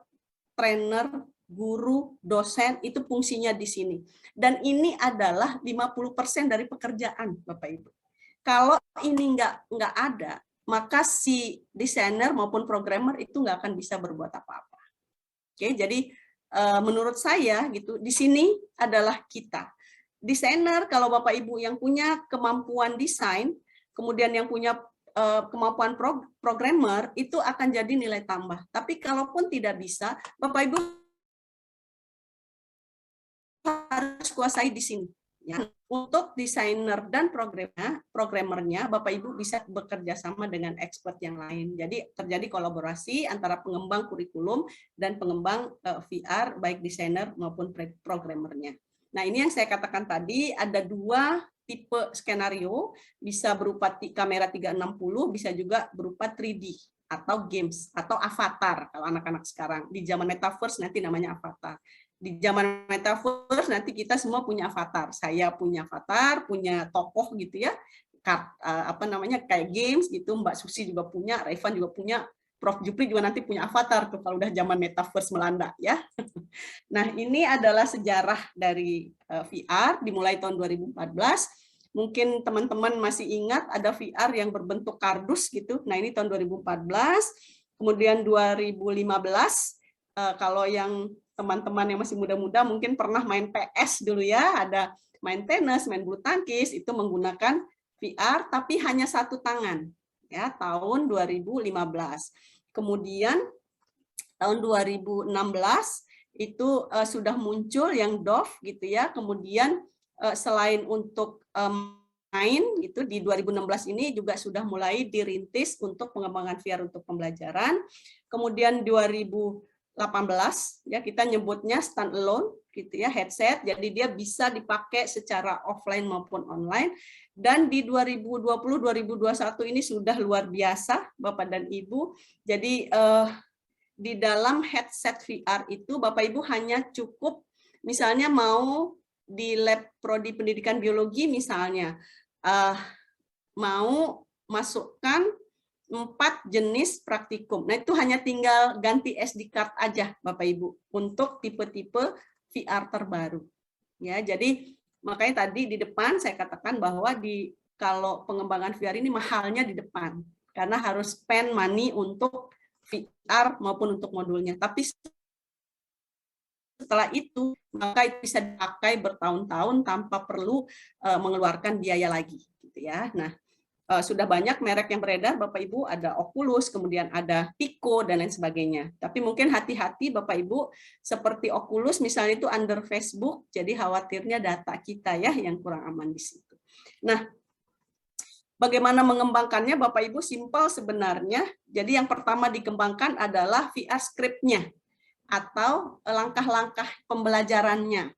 Speaker 5: trainer, guru, dosen itu fungsinya di sini. Dan ini adalah 50% dari pekerjaan, Bapak Ibu. Kalau ini nggak ada, maka si desainer maupun programmer itu nggak akan bisa berbuat apa-apa. Oke, jadi menurut saya gitu, di sini adalah kita. Desainer, kalau Bapak Ibu yang punya kemampuan desain, kemudian yang punya kemampuan programmer, itu akan jadi nilai tambah. Tapi kalaupun tidak bisa, Bapak Ibu harus kuasai di sini. Ya. Untuk desainer dan programmernya, Bapak Ibu bisa bekerja sama dengan expert yang lain. Jadi terjadi kolaborasi antara pengembang kurikulum dan pengembang VR, baik desainer maupun programmernya. Nah, ini yang saya katakan tadi, ada dua tipe skenario, bisa berupa kamera 360, bisa juga berupa 3D atau games atau avatar kalau anak-anak sekarang. Di zaman metaverse nanti namanya avatar. Di zaman metaverse nanti kita semua punya avatar. Saya punya avatar, punya tokoh gitu ya. Apa namanya kayak games gitu, Mbak Susi juga punya, Raivan juga punya, Prof. Jupri juga nanti punya avatar tuh kalau udah zaman metaverse melanda ya. Nah, ini adalah sejarah dari VR dimulai tahun 2014. Mungkin teman-teman masih ingat ada VR yang berbentuk kardus gitu. Nah, ini tahun 2014. Kemudian 2015 kalau yang teman-teman yang masih muda-muda mungkin pernah main PS dulu ya, ada main tenis, main bulu tangkis, itu menggunakan VR tapi hanya satu tangan ya, tahun 2015. Kemudian tahun 2016 itu sudah muncul yang Dove gitu ya. Kemudian selain untuk main gitu, di 2016 ini juga sudah mulai dirintis untuk pengembangan VR untuk pembelajaran. Kemudian 2017 ya, kita nyebutnya standalone gitu ya, headset. Jadi dia bisa dipakai secara offline maupun online. Dan di 2020-2021 ini sudah luar biasa Bapak dan Ibu. Jadi di dalam headset VR itu Bapak Ibu hanya cukup misalnya mau di lab prodi pendidikan biologi misalnya mau masukkan 4 jenis praktikum. Nah, itu hanya tinggal ganti SD card aja Bapak Ibu untuk tipe-tipe VR terbaru. Ya, jadi makanya tadi di depan saya katakan bahwa kalau pengembangan VR ini mahalnya di depan karena harus spend money untuk VR maupun untuk modulnya. Tapi setelah itu maka itu bisa dipakai bertahun-tahun tanpa perlu mengeluarkan biaya lagi gitu ya. Nah, sudah banyak merek yang beredar Bapak Ibu, ada Oculus, kemudian ada Pico dan lain sebagainya. Tapi mungkin hati-hati Bapak Ibu, seperti Oculus misalnya itu under Facebook, jadi khawatirnya data kita ya yang kurang aman di situ. Nah, bagaimana mengembangkannya Bapak Ibu? Simpel sebenarnya. Jadi yang pertama dikembangkan adalah VR script-nya atau langkah-langkah pembelajarannya,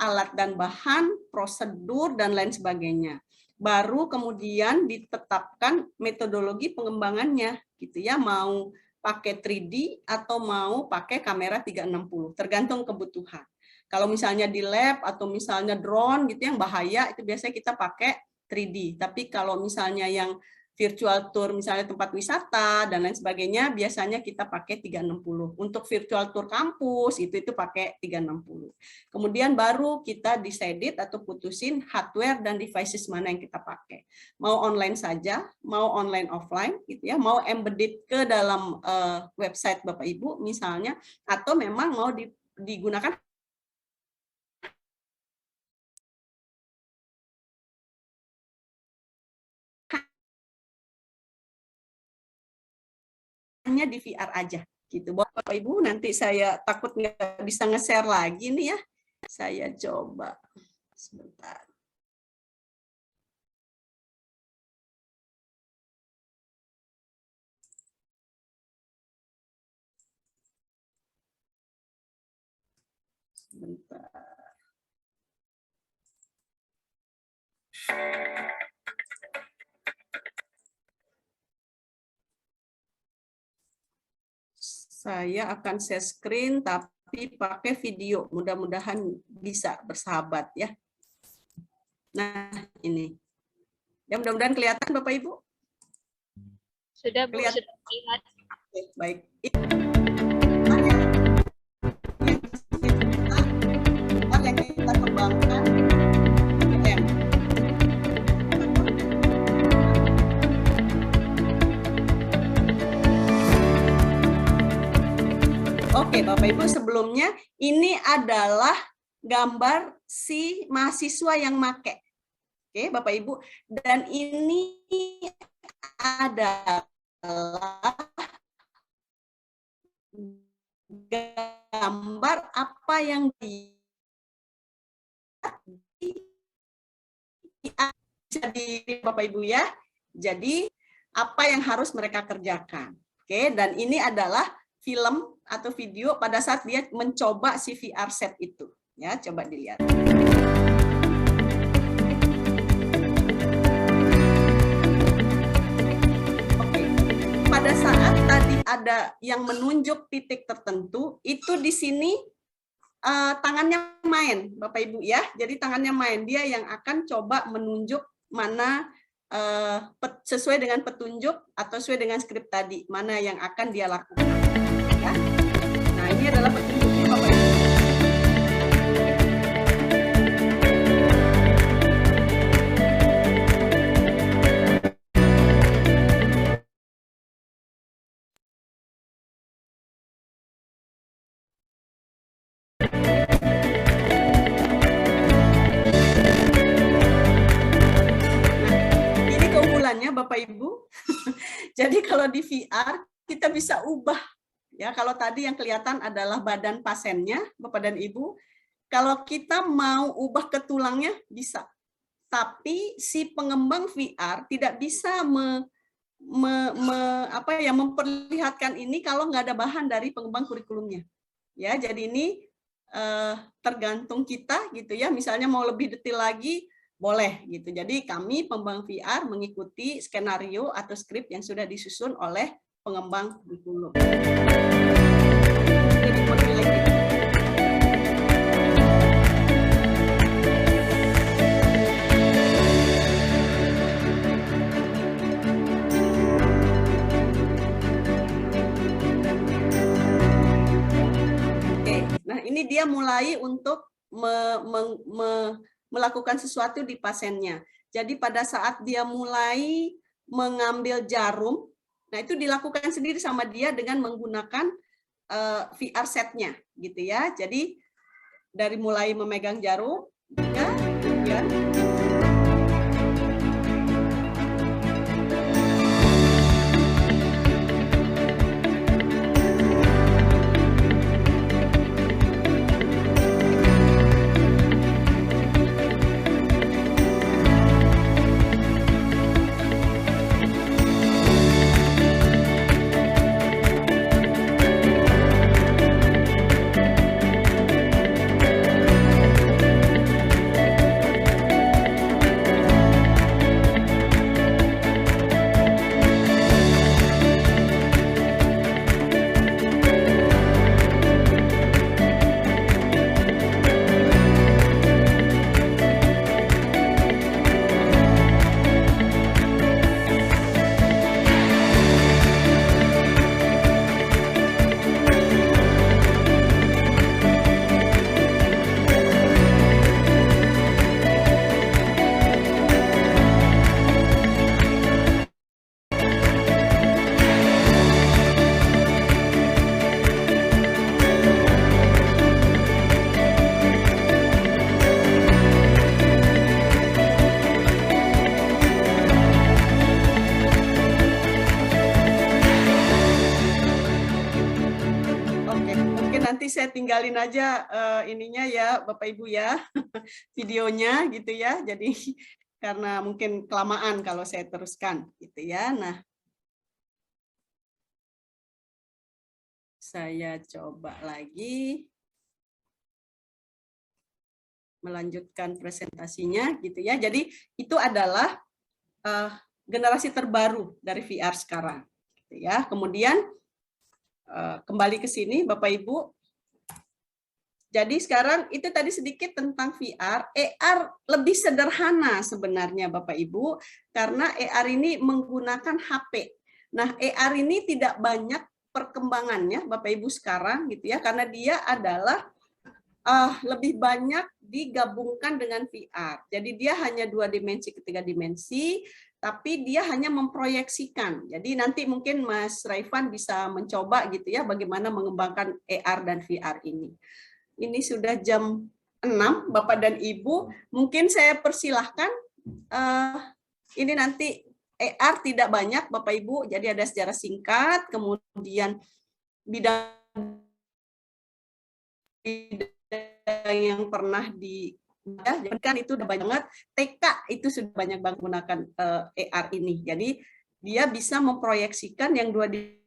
Speaker 5: alat dan bahan, prosedur dan lain sebagainya. Baru kemudian ditetapkan metodologi pengembangannya gitu ya, mau pakai 3D atau mau pakai kamera 360 tergantung kebutuhan. Kalau misalnya di lab atau misalnya drone gitu yang bahaya itu biasanya kita pakai 3D, tapi kalau misalnya yang virtual tour misalnya tempat wisata dan lain sebagainya biasanya kita pakai 360. Untuk virtual tour kampus itu pakai 360. Kemudian baru kita decide atau putusin hardware dan devices mana yang kita pakai. Mau online saja, mau online offline gitu ya, mau embedded ke dalam website Bapak Ibu misalnya, atau memang mau digunakan hanya di VR aja gitu. Bapak Ibu, nanti saya takut nggak bisa nge-share lagi nih ya. Saya coba sebentar. Sebentar. Saya akan share screen tapi pakai video. Mudah-mudahan bisa bersahabat ya. Nah, ini. Ya, mudah-mudahan kelihatan Bapak Ibu.
Speaker 4: Sudah Bu,
Speaker 5: Kelihatan.
Speaker 4: sudah terlihat.
Speaker 5: Oke, baik. Yang kita kembangkan PM. Oke, Bapak Ibu, sebelumnya ini adalah gambar si mahasiswa yang make. Oke, Bapak Ibu, dan ini adalah gambar apa yang bisa di Bapak Ibu ya. Jadi apa yang harus mereka kerjakan. Oke, dan ini adalah film atau video pada saat dia mencoba si VR set itu. Ya, coba dilihat. Oke. Pada saat tadi ada yang menunjuk titik tertentu, itu di sini tangannya main, Bapak Ibu ya. Jadi tangannya main, dia yang akan coba menunjuk mana sesuai dengan petunjuk atau sesuai dengan skrip tadi, mana yang akan dia lakukan. Ya. Nah, ini adalah petunjuknya Bapak Ibu. Bapak Ibu. Jadi kalau di VR kita bisa ubah ya. Kalau tadi yang kelihatan adalah badan pasiennya, Bapak dan Ibu. Kalau kita mau ubah ke tulangnya bisa. Tapi si pengembang VR tidak bisa memperlihatkan ini kalau nggak ada bahan dari pengembang kurikulumnya. Ya, jadi ini tergantung kita gitu ya. Misalnya mau lebih detail lagi boleh gitu. Jadi kami pengembang VR mengikuti skenario atau skrip yang sudah disusun oleh pengembang kurikulum. Jadi lagi. Nah, ini dia mulai untuk melakukan sesuatu di pasiennya. Jadi pada saat dia mulai mengambil jarum, nah itu dilakukan sendiri sama dia dengan menggunakan VR setnya, gitu ya. Jadi dari mulai memegang jarum, ya, kemudian saya tinggalin aja ininya ya Bapak Ibu ya, videonya gitu ya. Jadi karena mungkin kelamaan kalau saya teruskan gitu ya. Nah, saya coba lagi melanjutkan presentasinya gitu ya. Jadi itu adalah generasi terbaru dari VR sekarang gitu ya. Kemudian kembali ke sini Bapak Ibu. Jadi sekarang itu tadi sedikit tentang VR. AR lebih sederhana sebenarnya Bapak Ibu, karena AR ini menggunakan HP. Nah, AR ini tidak banyak perkembangannya Bapak Ibu sekarang gitu ya, karena dia adalah lebih banyak digabungkan dengan VR. Jadi dia hanya 2 dimensi ke 3 dimensi, tapi dia hanya memproyeksikan. Jadi nanti mungkin Mas Raifan bisa mencoba gitu ya, bagaimana mengembangkan AR dan VR ini. Ini sudah jam 6, Bapak dan Ibu. Mungkin saya persilahkan, ini nanti AR tidak banyak, Bapak Ibu. Jadi ada sejarah singkat, kemudian bidang yang pernah kan itu udah banyak banget. TK itu sudah banyak banget menggunakan AR ini. Jadi dia bisa memproyeksikan yang 2 dimensi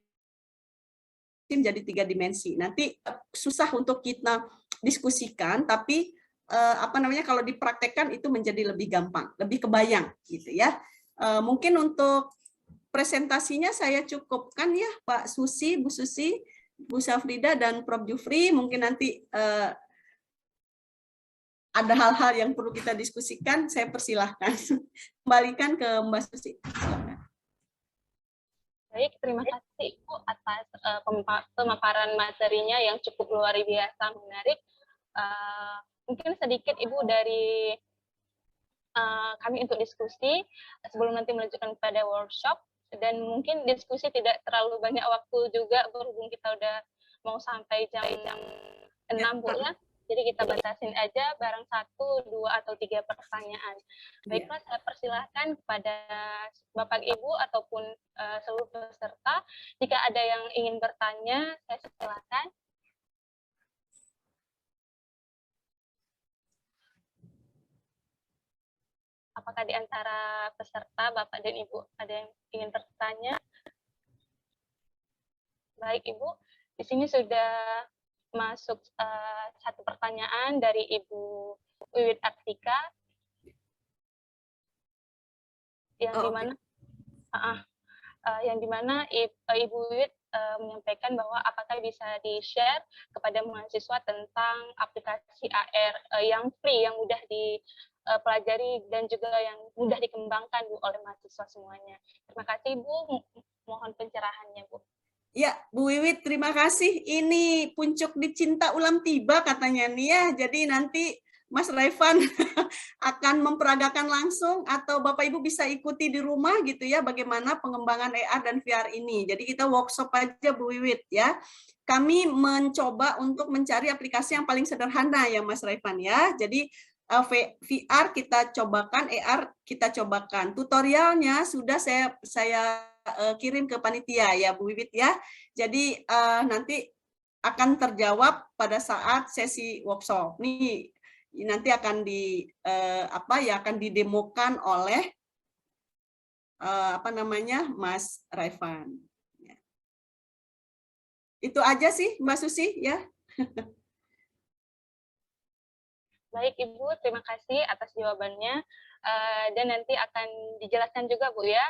Speaker 5: jadi 3 dimensi. Nanti susah untuk kita diskusikan, tapi kalau dipraktekkan itu menjadi lebih gampang, lebih kebayang gitu ya. Mungkin untuk presentasinya saya cukupkan ya, Pak Susi, Bu Susi, Bu Safrida dan Prof Jufri. Mungkin nanti ada hal-hal yang perlu kita diskusikan, saya persilahkan. Kembalikan ke Mbak Susi. Silakan.
Speaker 1: Baik, terima kasih Ibu atas pemaparan materinya yang cukup luar biasa menarik. Mungkin sedikit Ibu dari kami untuk diskusi sebelum nanti melanjutkan pada workshop, dan mungkin diskusi tidak terlalu banyak waktu juga berhubung kita udah mau sampai jam 6 Bu ya. Jadi kita batasin aja barang 1, 2, atau 3 pertanyaan. Baiklah, saya persilahkan kepada Bapak Ibu ataupun seluruh peserta. Jika ada yang ingin bertanya, saya silakan. Apakah di antara peserta, Bapak dan Ibu, ada yang ingin bertanya? Baik, Ibu. Di sini sudah masuk satu pertanyaan dari Ibu Wiwit Aksika yang dimana Ibu Wiwit menyampaikan bahwa apakah bisa di-share kepada mahasiswa tentang aplikasi AR yang free, yang mudah dipelajari dan juga yang mudah dikembangkan Bu oleh mahasiswa semuanya. Terima kasih Bu, mohon pencerahannya Bu.
Speaker 5: Ya, Bu Wiwit, terima kasih. Ini puncuk dicinta ulam tiba katanya nih ya. Jadi nanti Mas Raivan akan memperagakan langsung atau Bapak Ibu bisa ikuti di rumah gitu ya bagaimana pengembangan AR dan VR ini. Jadi kita workshop aja Bu Wiwit ya. Kami mencoba untuk mencari aplikasi yang paling sederhana ya Mas Raivan ya. Jadi VR kita cobakan, AR kita cobakan. Tutorialnya sudah saya kirim ke panitia ya Bu Wiwit ya. Jadi nanti akan terjawab pada saat sesi workshop. Nih nanti akan akan didemokan oleh Mas Raivan. Ya. Itu aja sih Mbak Susi ya.
Speaker 1: Baik Ibu, terima kasih atas jawabannya. Dan nanti akan dijelaskan juga Bu ya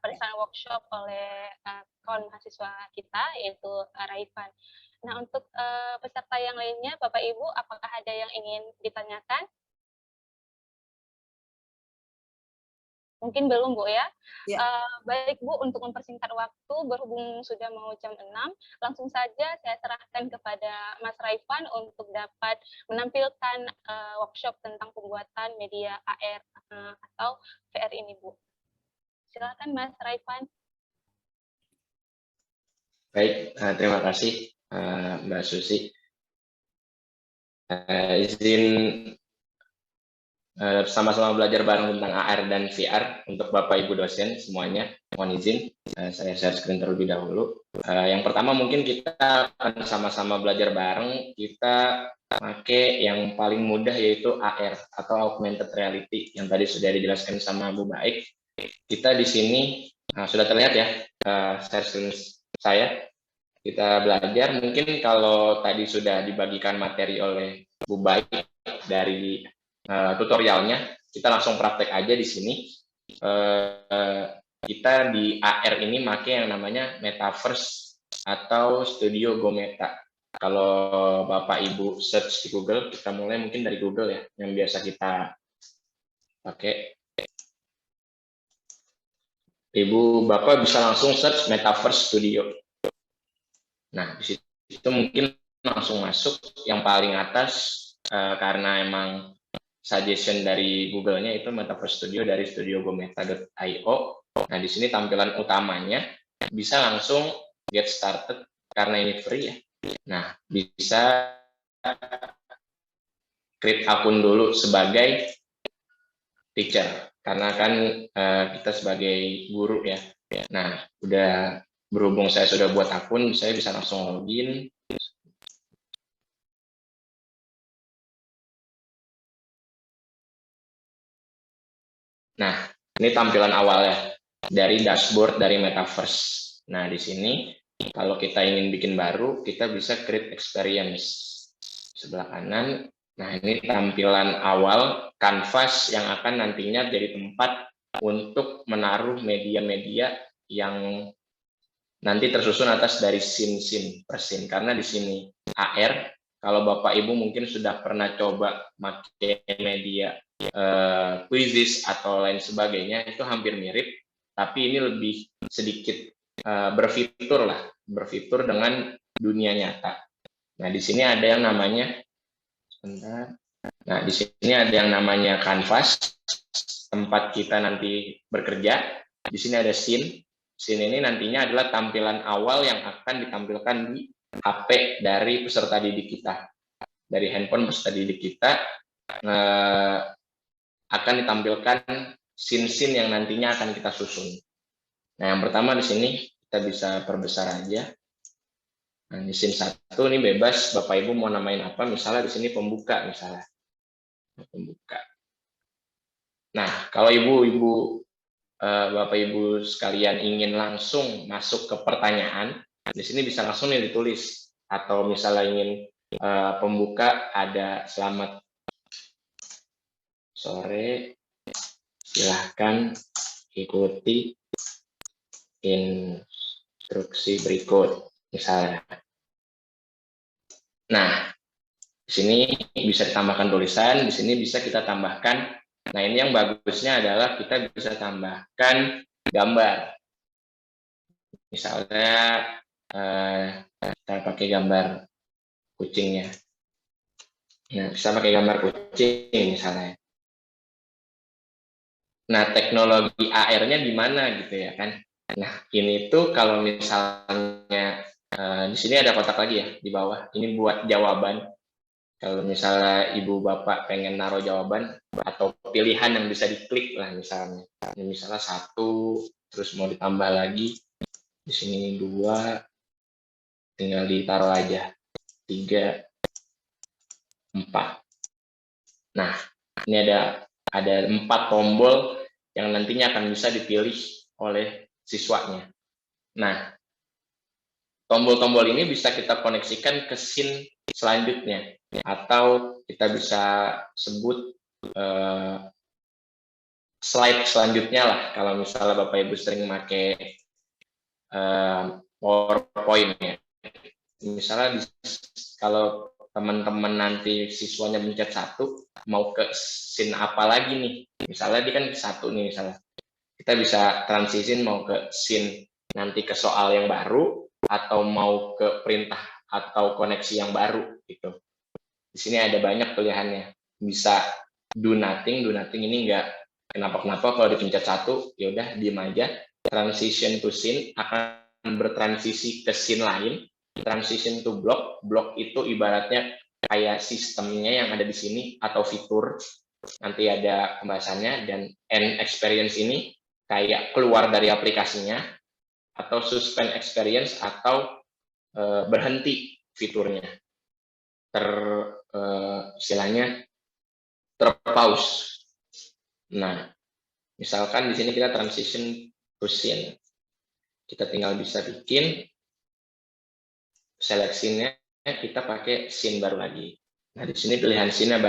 Speaker 1: pada saat workshop oleh kawan mahasiswa kita yaitu Raivan. Nah untuk peserta yang lainnya Bapak Ibu apakah ada yang ingin ditanyakan? Mungkin belum Bu ya. Baik Bu, untuk mempersingkat waktu berhubung sudah mau jam 6, langsung saja saya serahkan kepada Mas Raivan untuk dapat menampilkan workshop tentang pembuatan media AR atau VR ini Bu. Silakan Mas Raivan.
Speaker 6: Baik, terima kasih Mbak Susi. Izin sama-sama belajar bareng tentang AR dan VR untuk Bapak Ibu dosen semuanya. Mohon izin, saya share screen terlebih dahulu. Yang pertama mungkin kita akan sama-sama belajar bareng. Kita pakai yang paling mudah yaitu AR atau Augmented Reality yang tadi sudah dijelaskan sama Bu Baik. Kita di sini sudah terlihat ya share screen saya. Kita belajar. Mungkin kalau tadi sudah dibagikan materi oleh Bu Baik dari tutorialnya, kita langsung praktek aja di sini. Kita di AR ini pakai yang namanya Metaverse atau Studio Go Meta. Kalau Bapak Ibu search di Google, kita mulai mungkin dari Google ya, yang biasa kita pakai. Ibu Bapak bisa langsung search Metaverse Studio. Nah, di situ mungkin langsung masuk yang paling atas karena emang suggestion dari Google-nya itu Metaverse Studio dari studiogometa.io. Nah, di sini tampilan utamanya bisa langsung get started karena ini free ya. Nah, bisa create akun dulu sebagai teacher karena kan kita sebagai guru ya. Nah, udah berhubung saya sudah buat akun, saya bisa langsung login. Nah, ini tampilan awalnya dari dashboard dari Metaverse. Nah, di sini kalau kita ingin bikin baru, kita bisa create experience. Sebelah kanan, nah ini tampilan awal canvas yang akan nantinya jadi tempat untuk menaruh media-media yang nanti tersusun atas dari scene per scene. Karena di sini AR, kalau Bapak Ibu mungkin sudah pernah coba pakai media quizzes atau lain sebagainya, itu hampir mirip, tapi ini lebih sedikit berfitur dengan dunia nyata. Nah, di sini ada yang namanya canvas, tempat kita nanti bekerja. Di sini ada scene. Scene ini nantinya adalah tampilan awal yang akan ditampilkan di HP dari peserta didik kita. Dari handphone peserta didik kita akan ditampilkan scene-scene yang nantinya akan kita susun. Nah, yang pertama di sini kita bisa perbesar aja. Nah, di scene 1 ini bebas, Bapak Ibu mau namain apa, misalnya di sini pembuka misalnya. Pembuka. Nah, kalau Bapak Ibu sekalian ingin langsung masuk ke pertanyaan, di sini bisa langsung nih ditulis. Atau misalnya ingin pembuka ada selamat sore, silahkan ikuti instruksi berikut misalnya. Nah, di sini bisa ditambahkan tulisan, di sini bisa kita tambahkan. Nah, ini yang bagusnya adalah kita bisa tambahkan gambar. Misalnya kita pakai gambar kucingnya. Nah, bisa pakai gambar kucing misalnya. Nah, teknologi AR-nya di mana gitu ya kan? Nah, ini tuh kalau misalnya di sini ada kotak lagi ya di bawah. Ini buat jawaban. Kalau misalnya ibu bapak pengen naruh jawaban atau pilihan yang bisa diklik lah misalnya. Ini misalnya 1, terus mau ditambah lagi. Di sini 2, tinggal ditaruh aja. 3, 4. Nah, ini ada 4 tombol yang nantinya akan bisa dipilih oleh siswanya. Nah, tombol-tombol ini bisa kita koneksikan ke scene selanjutnya, atau kita bisa sebut slide selanjutnya lah, kalau misalnya Bapak Ibu sering pakai PowerPoint ya. Misalnya kalau teman-teman nanti siswanya mencet 1, mau ke scene apa lagi nih? Misalnya dia kan 1 nih misalnya. Kita bisa transition mau ke scene nanti ke soal yang baru, atau mau ke perintah atau koneksi yang baru gitu. Di sini ada banyak pilihannya. Bisa do nothing ini enggak kenapa-kenapa, kalau dipencet 1 ya udah diem aja. Transition to scene akan bertransisi ke scene lain. Transition to block itu ibaratnya kayak sistemnya yang ada di sini atau fitur, nanti ada pembahasannya. Dan end experience ini kayak keluar dari aplikasinya, atau suspend experience atau berhenti fiturnya, istilahnya terpause. Nah, misalkan di sini kita transition to scene, kita tinggal bisa bikin seleksinya, kita pakai scene baru lagi. Nah, di sini pilihan scene-nya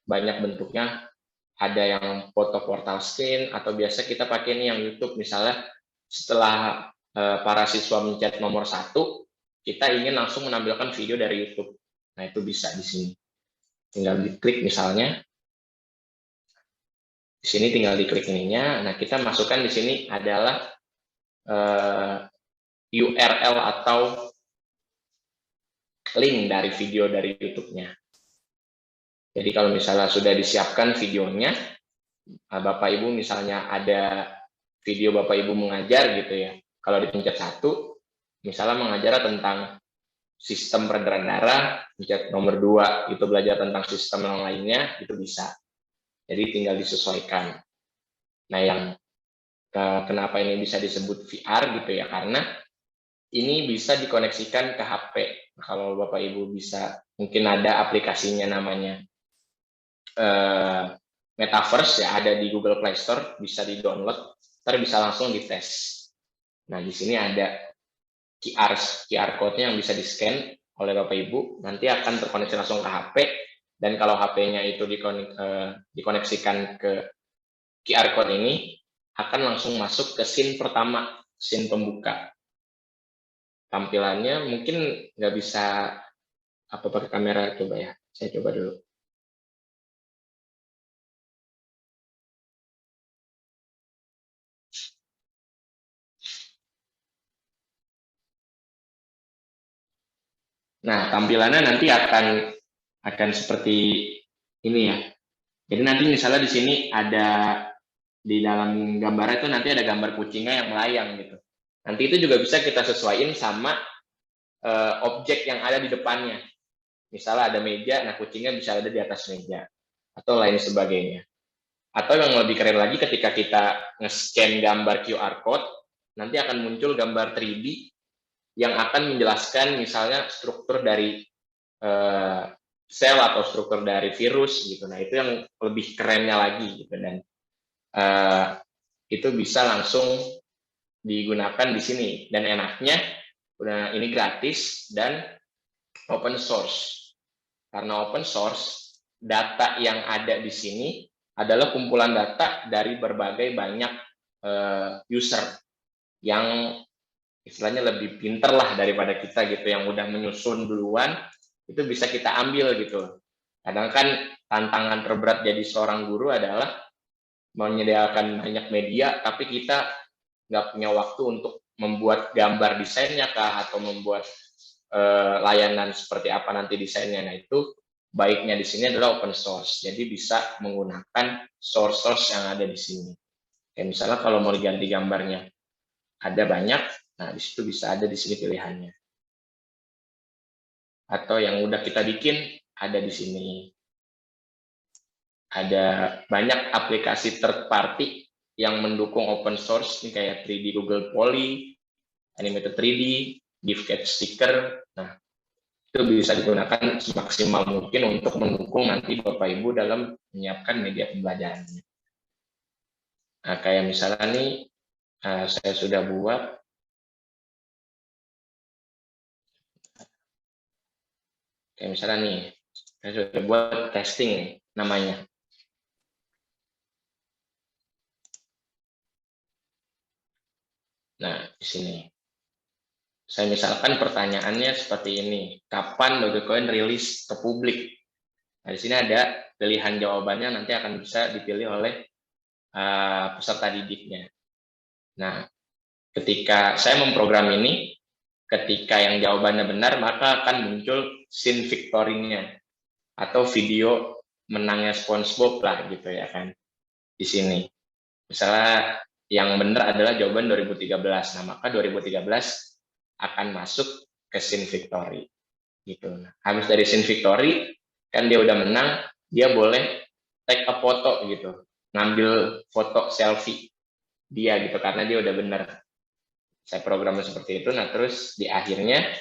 Speaker 6: banyak bentuknya. Ada yang foto portal screen, atau biasa kita pakai ini yang YouTube. Misalnya setelah para siswa mencet nomor 1, kita ingin langsung menampilkan video dari YouTube. Nah, itu bisa di sini. Tinggal diklik misalnya. Di sini tinggal diklik ininya. Nah, kita masukkan di sini adalah URL atau link dari video dari YouTube-nya. Jadi kalau misalnya sudah disiapkan videonya, Bapak Ibu misalnya ada video Bapak Ibu mengajar gitu ya. Kalau dipencet 1, misalnya mengajar tentang sistem peredaran darah, pencet nomor 2 itu belajar tentang sistem yang lainnya, itu bisa. Jadi tinggal disesuaikan. Nah, yang kenapa ini bisa disebut VR gitu ya, karena ini bisa dikoneksikan ke HP. Kalau Bapak Ibu bisa, mungkin ada aplikasinya namanya Metaverse ya, ada di Google Play Store, bisa di-download, ntar bisa langsung dites. Nah, di sini ada QR code-nya yang bisa di-scan oleh Bapak Ibu, nanti akan terkoneksi langsung ke HP, dan kalau HP-nya itu dikoneksikan ke QR code ini, akan langsung masuk ke scene pertama, scene pembuka. Tampilannya mungkin nggak bisa apa pakai kamera, coba ya, saya coba dulu. Nah, tampilannya nanti akan seperti ini ya. Jadi nanti misalnya di sini ada, di dalam gambar itu nanti ada gambar kucingnya yang melayang gitu. Nanti itu juga bisa kita sesuaiin sama objek yang ada di depannya. Misalnya ada meja, nah kucingnya bisa ada di atas meja, atau lain sebagainya. Atau yang lebih keren lagi, ketika kita nge-scan gambar QR code, nanti akan muncul gambar 3D yang akan menjelaskan misalnya struktur dari sel atau struktur dari virus gitu. Nah, itu yang lebih kerennya lagi gitu, dan itu bisa langsung digunakan di sini. Dan enaknya ini gratis dan open source. Karena open source, data yang ada di sini adalah kumpulan data dari berbagai banyak user yang istilahnya lebih pinter lah daripada kita gitu, yang udah menyusun duluan, itu bisa kita ambil gitu. Kadang kan tantangan terberat jadi seorang guru adalah menyediakan banyak media, tapi kita nggak punya waktu untuk membuat gambar desainnya kah, atau membuat layanan seperti apa nanti desainnya. Nah, itu baiknya di sini adalah open source, jadi bisa menggunakan source yang ada di sini. Kayak misalnya kalau mau diganti gambarnya ada banyak, nah di situ bisa ada di sini pilihannya. Atau yang udah kita bikin ada di sini. Ada banyak aplikasi third party yang mendukung open source, ini kayak 3D Google Poly, Animated 3D, GIFCAT Sticker. Nah, itu bisa digunakan semaksimal mungkin untuk mendukung nanti Bapak Ibu dalam menyiapkan media pembelajarannya. Nah, kayak misalnya nih, saya sudah buat, kayak misalnya nih, saya sudah buat testing namanya. Nah, di sini. Saya misalkan pertanyaannya seperti ini, kapan Dogecoin rilis ke publik? Nah, di sini ada pilihan jawabannya, nanti akan bisa dipilih oleh peserta didiknya. Nah, ketika saya memprogram ini, ketika yang jawabannya benar, maka akan muncul scene victory-nya atau video menangnya SpongeBob lah gitu ya kan. Di sini. Misalnya yang benar adalah jawaban 2013. Nah, maka 2013 akan masuk ke scene victory gitu. Nah, habis dari scene victory kan dia udah menang, dia boleh take a foto gitu, ngambil foto selfie dia gitu karena dia udah bener. Saya programnya seperti itu. Nah, terus di akhirnya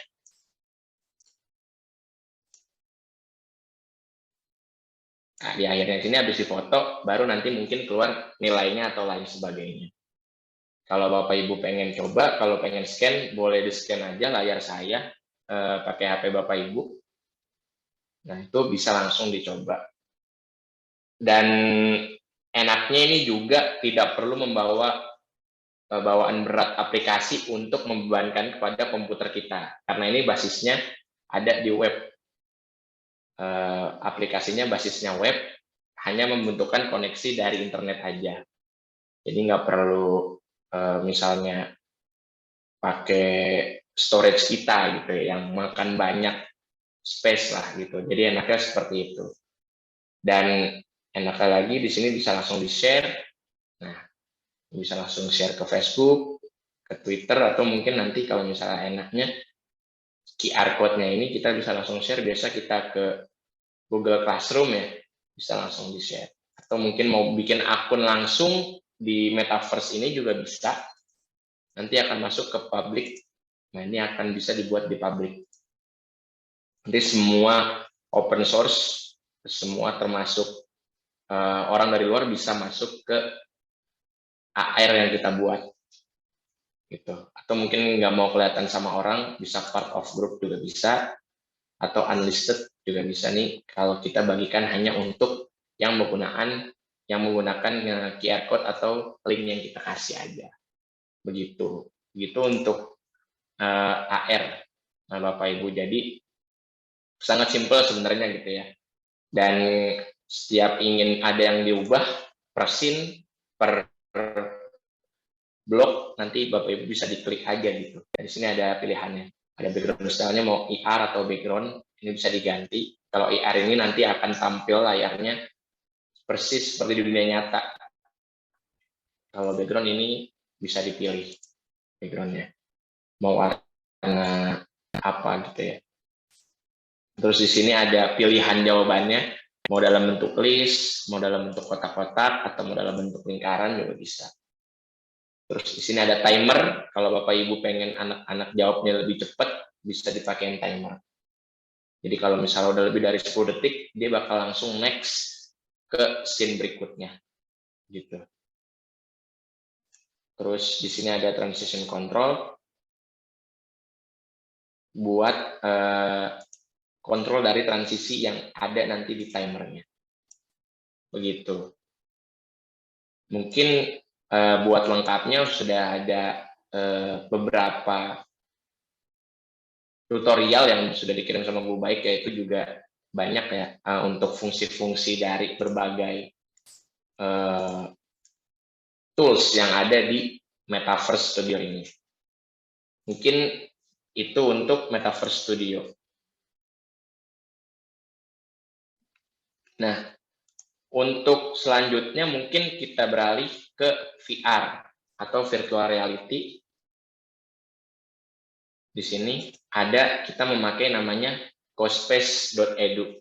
Speaker 6: sini habis difoto baru nanti mungkin keluar nilainya atau lain sebagainya. Kalau Bapak Ibu pengen coba, kalau pengen scan boleh di scan aja layar saya pakai HP Bapak Ibu. Nah, itu bisa langsung dicoba. Dan enaknya ini juga tidak perlu membawa bawaan berat aplikasi untuk membebankan kepada komputer kita, karena ini basisnya ada di web. Aplikasinya basisnya web, hanya membutuhkan koneksi dari internet aja. Jadi nggak perlu misalnya pakai storage kita gitu ya, yang makan banyak space lah gitu. Jadi enaknya seperti itu. Dan enaknya lagi di sini bisa langsung di-share. Nah, bisa langsung share ke Facebook, ke Twitter, atau mungkin nanti kalau misalnya enaknya QR code-nya ini kita bisa langsung share. Biasa kita ke Google Classroom ya, bisa langsung di-share. Atau mungkin mau bikin akun langsung di Metaverse ini juga bisa. Nanti akan masuk ke public. Nah, ini akan bisa dibuat di public. Nanti semua open source, semua termasuk orang dari luar bisa masuk ke AR yang kita buat gitu. Atau mungkin nggak mau kelihatan sama orang, bisa part of group juga bisa, atau unlisted juga bisa nih kalau kita bagikan hanya untuk yang menggunakan QR code atau link yang kita kasih aja. Begitu untuk AR. Nah, Bapak Ibu, jadi sangat simpel sebenarnya gitu ya. Dan setiap ingin ada yang diubah per scene, per blok, nanti Bapak Ibu bisa diklik aja gitu. Di sini ada pilihannya. Ada background style-nya mau IR atau background, ini bisa diganti. Kalau IR ini nanti akan tampil layarnya persis seperti di dunia nyata. Kalau background ini bisa dipilih background-nya. Mau warna apa gitu ya. Terus di sini ada pilihan jawabannya, mau dalam bentuk list, mau dalam bentuk kotak-kotak, atau mau dalam bentuk lingkaran juga bisa. Terus di sini ada timer, kalau Bapak Ibu pengen anak-anak jawabnya lebih cepat, bisa dipakai timer. Jadi kalau misalnya udah lebih dari 10 detik, dia bakal langsung next ke scene berikutnya. Gitu. Terus di sini ada transition control buat kontrol dari transisi yang ada nanti di timernya. Begitu. Mungkin buat lengkapnya sudah ada beberapa tutorial yang sudah dikirim sama Bu Baik, yaitu juga banyak ya untuk fungsi-fungsi dari berbagai tools yang ada di Metaverse Studio ini. Mungkin itu untuk Metaverse Studio. Nah, untuk selanjutnya mungkin kita beralih ke VR atau virtual reality. Di sini ada kita memakai namanya cospace.edu.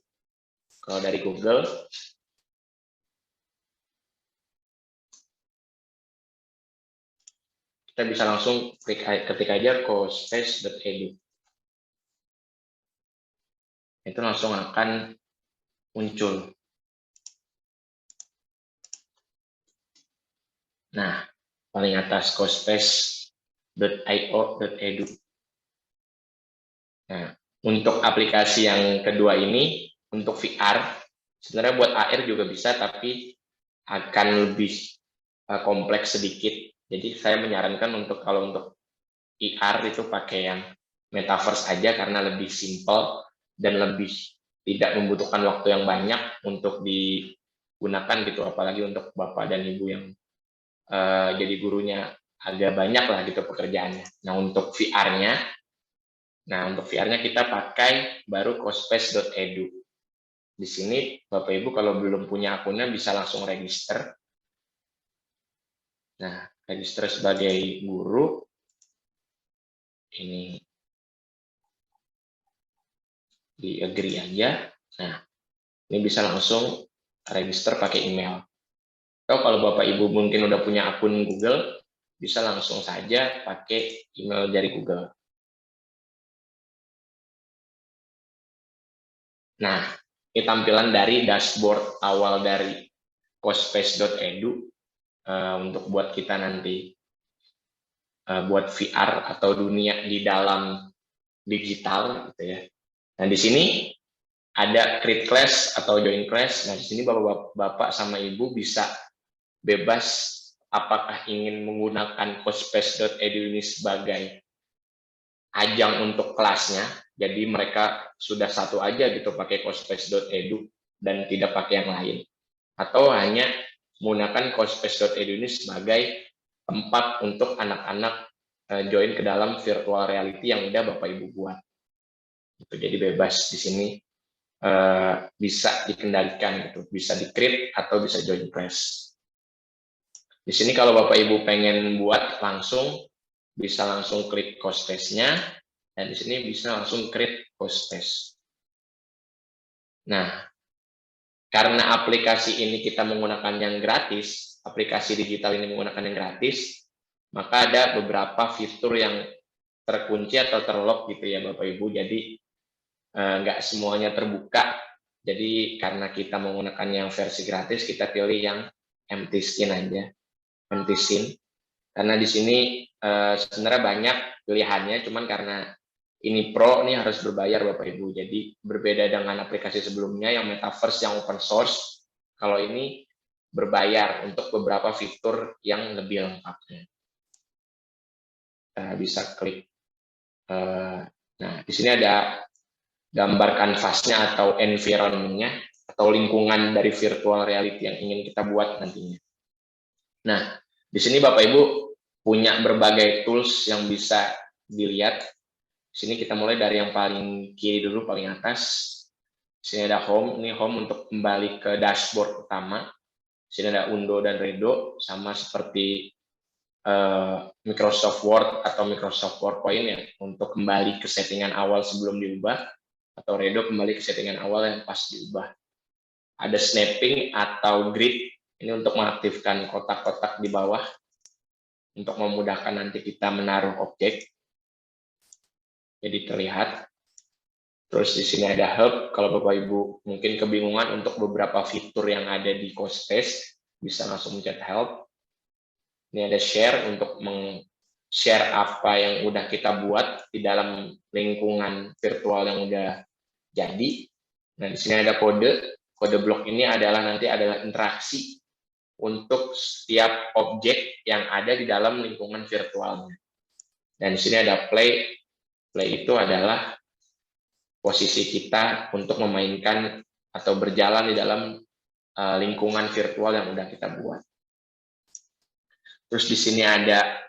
Speaker 6: Kalau dari Google, kita bisa langsung ketik aja cospace.edu. Itu langsung akan muncul. Nah, paling atas cospace.io.edu. Nah, untuk aplikasi yang kedua ini, untuk VR, sebenarnya buat AR juga bisa, tapi akan lebih kompleks sedikit. Jadi saya menyarankan kalau untuk IR itu pakai yang Metaverse aja karena lebih simple dan lebih tidak membutuhkan waktu yang banyak untuk digunakan gitu, apalagi untuk Bapak dan Ibu yang jadi gurunya agak banyak lah gitu pekerjaannya. Nah, untuk VR-nya kita pakai baru cospace.edu. Di sini Bapak Ibu kalau belum punya akunnya bisa langsung register. Nah, register sebagai guru ini di agree aja. Nah, ini bisa langsung register pakai email. Atau kalau Bapak Ibu mungkin udah punya akun Google, bisa langsung saja pakai email dari Google. Nah, ini tampilan dari dashboard awal dari cospace.edu untuk buat kita nanti buat VR atau dunia di dalam digital gitu ya. Nah, di sini ada create class atau join class. Nah, di sini Bapak sama Ibu bisa bebas apakah ingin menggunakan cospace.edu ini sebagai ajang untuk kelasnya. Jadi mereka sudah satu aja gitu pakai cospace.edu dan tidak pakai yang lain. Atau hanya menggunakan cospace.edu ini sebagai tempat untuk anak-anak join ke dalam virtual reality yang udah Bapak Ibu buat. Jadi bebas di sini bisa dikendalikan gitu, bisa di-create atau bisa join class. Di sini kalau Bapak Ibu pengen buat langsung, bisa langsung klik cospace-nya, dan di sini bisa langsung create cospace. Nah, karena aplikasi ini kita menggunakan yang gratis, aplikasi digital ini menggunakan yang gratis, maka ada beberapa fitur yang terkunci atau terlock gitu ya Bapak Ibu. Jadi nggak semuanya terbuka. Jadi karena kita menggunakan yang versi gratis, kita pilih yang empty scene aja, empty scene. Karena di sini sebenarnya banyak pilihannya, cuman karena ini Pro ini harus berbayar Bapak Ibu. Jadi berbeda dengan aplikasi sebelumnya yang Metaverse yang open source, kalau ini berbayar untuk beberapa fitur yang lebih lengkapnya. Bisa klik. Nah, di sini ada gambar kanvasnya atau environment-nya atau lingkungan dari virtual reality yang ingin kita buat nantinya. Nah, di sini Bapak Ibu punya berbagai tools yang bisa dilihat. Di sini kita mulai dari yang paling kiri dulu, paling atas. Di sini ada home, ini home untuk kembali ke dashboard utama. Di sini ada Undo dan Redo, sama seperti Microsoft Word atau Microsoft PowerPoint ya, untuk kembali ke settingan awal sebelum diubah, atau Redo kembali ke settingan awal yang pas diubah. Ada snapping atau grid, ini untuk mengaktifkan kotak-kotak di bawah, untuk memudahkan nanti kita menaruh objek. Jadi terlihat. Terus di sini ada help, kalau Bapak Ibu mungkin kebingungan untuk beberapa fitur yang ada di Cospace, bisa langsung mencet help. Ini ada share untuk share apa yang udah kita buat di dalam lingkungan virtual yang udah Jadi, nah di sini ada kode blok ini adalah interaksi untuk setiap objek yang ada di dalam lingkungan virtualnya. Dan di sini ada play itu adalah posisi kita untuk memainkan atau berjalan di dalam lingkungan virtual yang udah kita buat. Terus di sini ada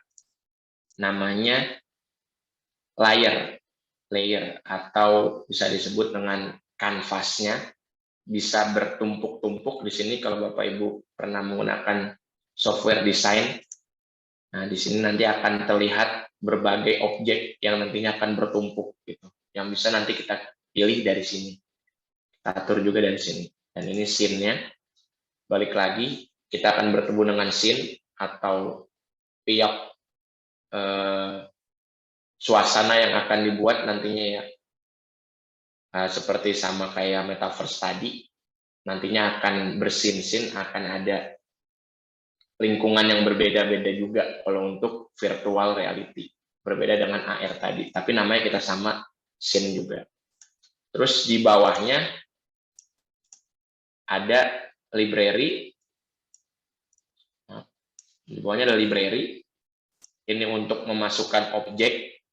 Speaker 6: namanya layer atau bisa disebut dengan kanvasnya, bisa bertumpuk-tumpuk di sini kalau Bapak Ibu pernah menggunakan software desain. Nah, di sini nanti akan terlihat berbagai objek yang nantinya akan bertumpuk gitu. Yang bisa nanti kita pilih dari sini. Kita atur juga dari sini. Dan ini scene-nya. Balik lagi, kita akan bertemu dengan scene atau pihak suasana yang akan dibuat nantinya ya. Seperti sama kayak metaverse tadi, nantinya akan bersin-sin, akan ada lingkungan yang berbeda-beda juga kalau untuk virtual reality. Berbeda dengan AR tadi, tapi namanya kita sama, scene juga. Terus di bawahnya ada library. Di bawahnya ada library. Ini untuk memasukkan objek,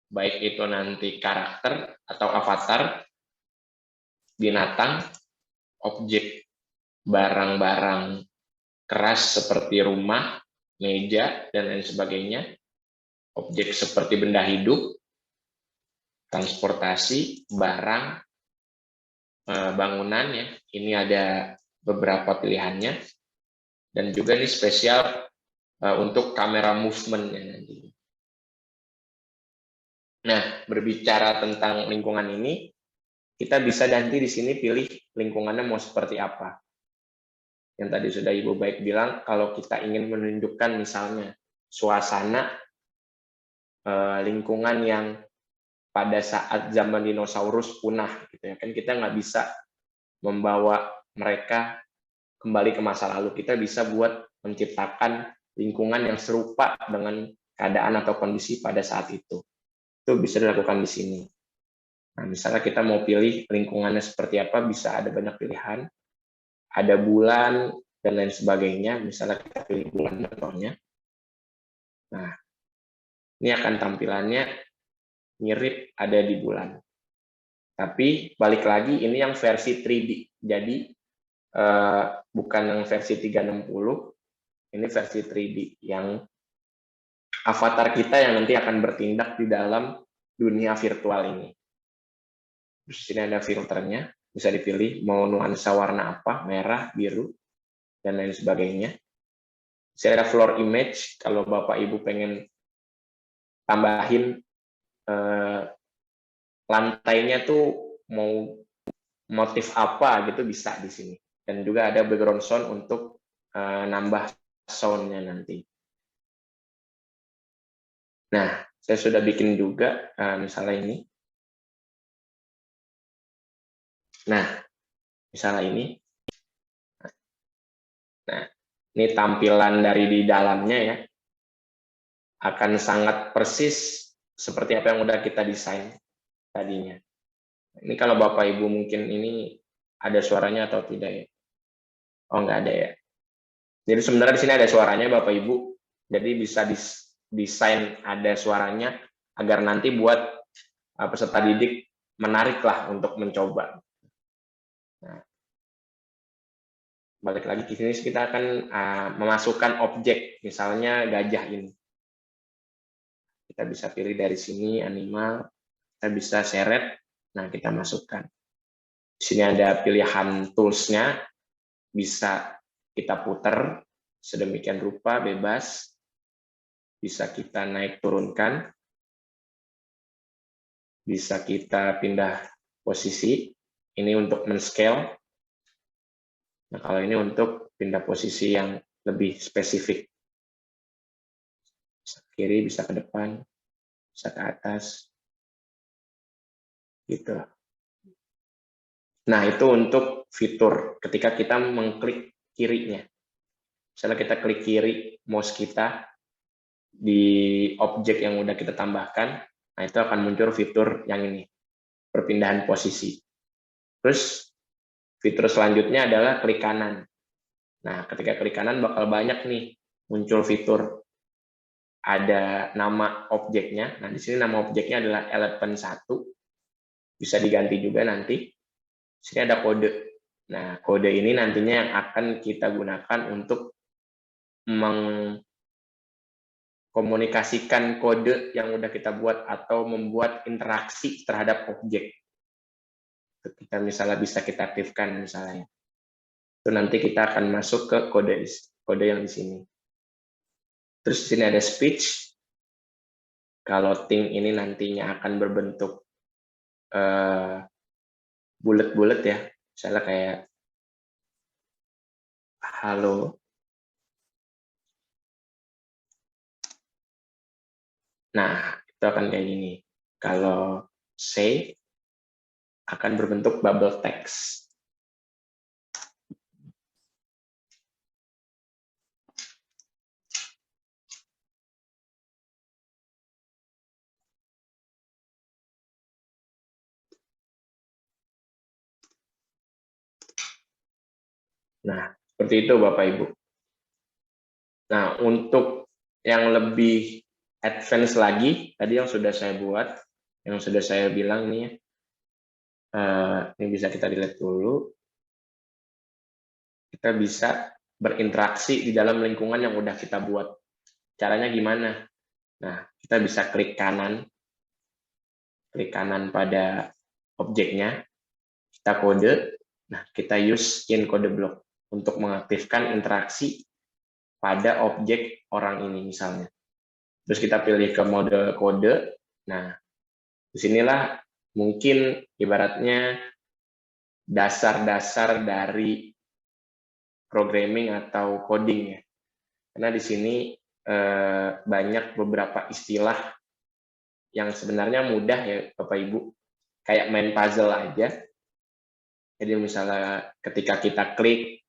Speaker 6: baik itu nanti karakter atau avatar, binatang, objek barang-barang keras seperti rumah, meja, dan lain sebagainya, objek seperti benda hidup, transportasi, barang, bangunan ya. Ini ada beberapa pilihannya, dan juga ini spesial untuk kamera movement ya nanti. Nah, berbicara tentang lingkungan ini, kita bisa nanti di sini pilih lingkungannya mau seperti apa. Yang tadi sudah Ibu Baik bilang, kalau kita ingin menunjukkan misalnya suasana lingkungan yang pada saat zaman dinosaurus punah, gitu ya kan, kita nggak bisa membawa mereka kembali ke masa lalu. Kita bisa buat menciptakan lingkungan yang serupa dengan keadaan atau kondisi pada saat itu. Itu bisa dilakukan di sini. Nah, misalnya kita mau pilih lingkungannya seperti apa, bisa ada banyak pilihan. Ada bulan, dan lain sebagainya. Misalnya kita pilih bulan contohnya. Nah, ini akan tampilannya mirip ada di bulan. Tapi, balik lagi, ini yang versi 3D. Jadi, bukan yang versi 360, ini versi 3D, yang avatar kita yang nanti akan bertindak di dalam dunia virtual ini. Terus di sini ada filternya, bisa dipilih mau nuansa warna apa, merah, biru, dan lain sebagainya. Saya ada floor image, kalau Bapak Ibu pengen tambahin lantainya tuh mau motif apa gitu bisa di sini. Dan juga ada background sound untuk nambah soundnya nanti. Nah, saya sudah bikin juga misalnya ini. Nah, misalnya ini. Nah, ini tampilan dari di dalamnya ya. Akan sangat persis seperti apa yang udah kita desain tadinya. Ini kalau Bapak Ibu mungkin ini ada suaranya atau tidak ya? Oh, nggak ada ya. Jadi sebenarnya di sini ada suaranya Bapak Ibu. Jadi bisa desain ada suaranya agar nanti buat peserta didik menarik lah untuk mencoba. Nah, balik lagi ke sini kita akan memasukkan objek, misalnya gajah ini. Kita bisa pilih dari sini animal, kita bisa seret, nah kita masukkan. Di sini ada pilihan tools-nya, bisa kita putar sedemikian rupa bebas, bisa kita naik turunkan, bisa kita pindah posisi. Ini untuk men-scale. Nah, kalau ini untuk pindah posisi yang lebih spesifik. Bisa ke kiri, bisa ke depan, bisa ke atas. Gitu. Nah, itu untuk fitur ketika kita mengklik kirinya. Misalnya kita klik kiri mouse kita di objek yang udah kita tambahkan, nah itu akan muncul fitur yang ini. perpindahan posisi. Terus fitur selanjutnya adalah klik kanan. Nah, ketika klik kanan bakal banyak nih muncul fitur. Ada nama objeknya. Nah, di sini nama objeknya adalah elephant 1. Bisa diganti juga nanti. Di sini ada kode. Nah, kode ini nantinya yang akan kita gunakan untuk mengkomunikasikan kode yang udah kita buat atau membuat interaksi terhadap objek. Kita misalnya bisa kita aktifkan misalnya. Itu nanti kita akan masuk ke kode yang di sini. Terus di sini ada speech. Kalau ting ini nantinya akan berbentuk bulat-bulat ya. Misalnya kayak halo. Nah, itu akan kayak gini. Kalau say akan berbentuk bubble text. Nah, seperti itu Bapak Ibu. Nah, untuk yang lebih advance lagi, tadi yang sudah saya buat, yang sudah saya bilang nih, ini bisa kita delete dulu. Kita bisa berinteraksi di dalam lingkungan yang udah kita buat. Caranya gimana? Nah, kita bisa klik kanan pada objeknya, kita kode, nah kita use in code block untuk mengaktifkan interaksi pada objek orang ini misalnya. Terus kita pilih ke mode kode. Nah, disinilah mungkin ibaratnya dasar-dasar dari programming atau coding ya. Karena di sini banyak beberapa istilah yang sebenarnya mudah ya Bapak Ibu. Kayak main puzzle aja. Jadi misalnya ketika kita klik,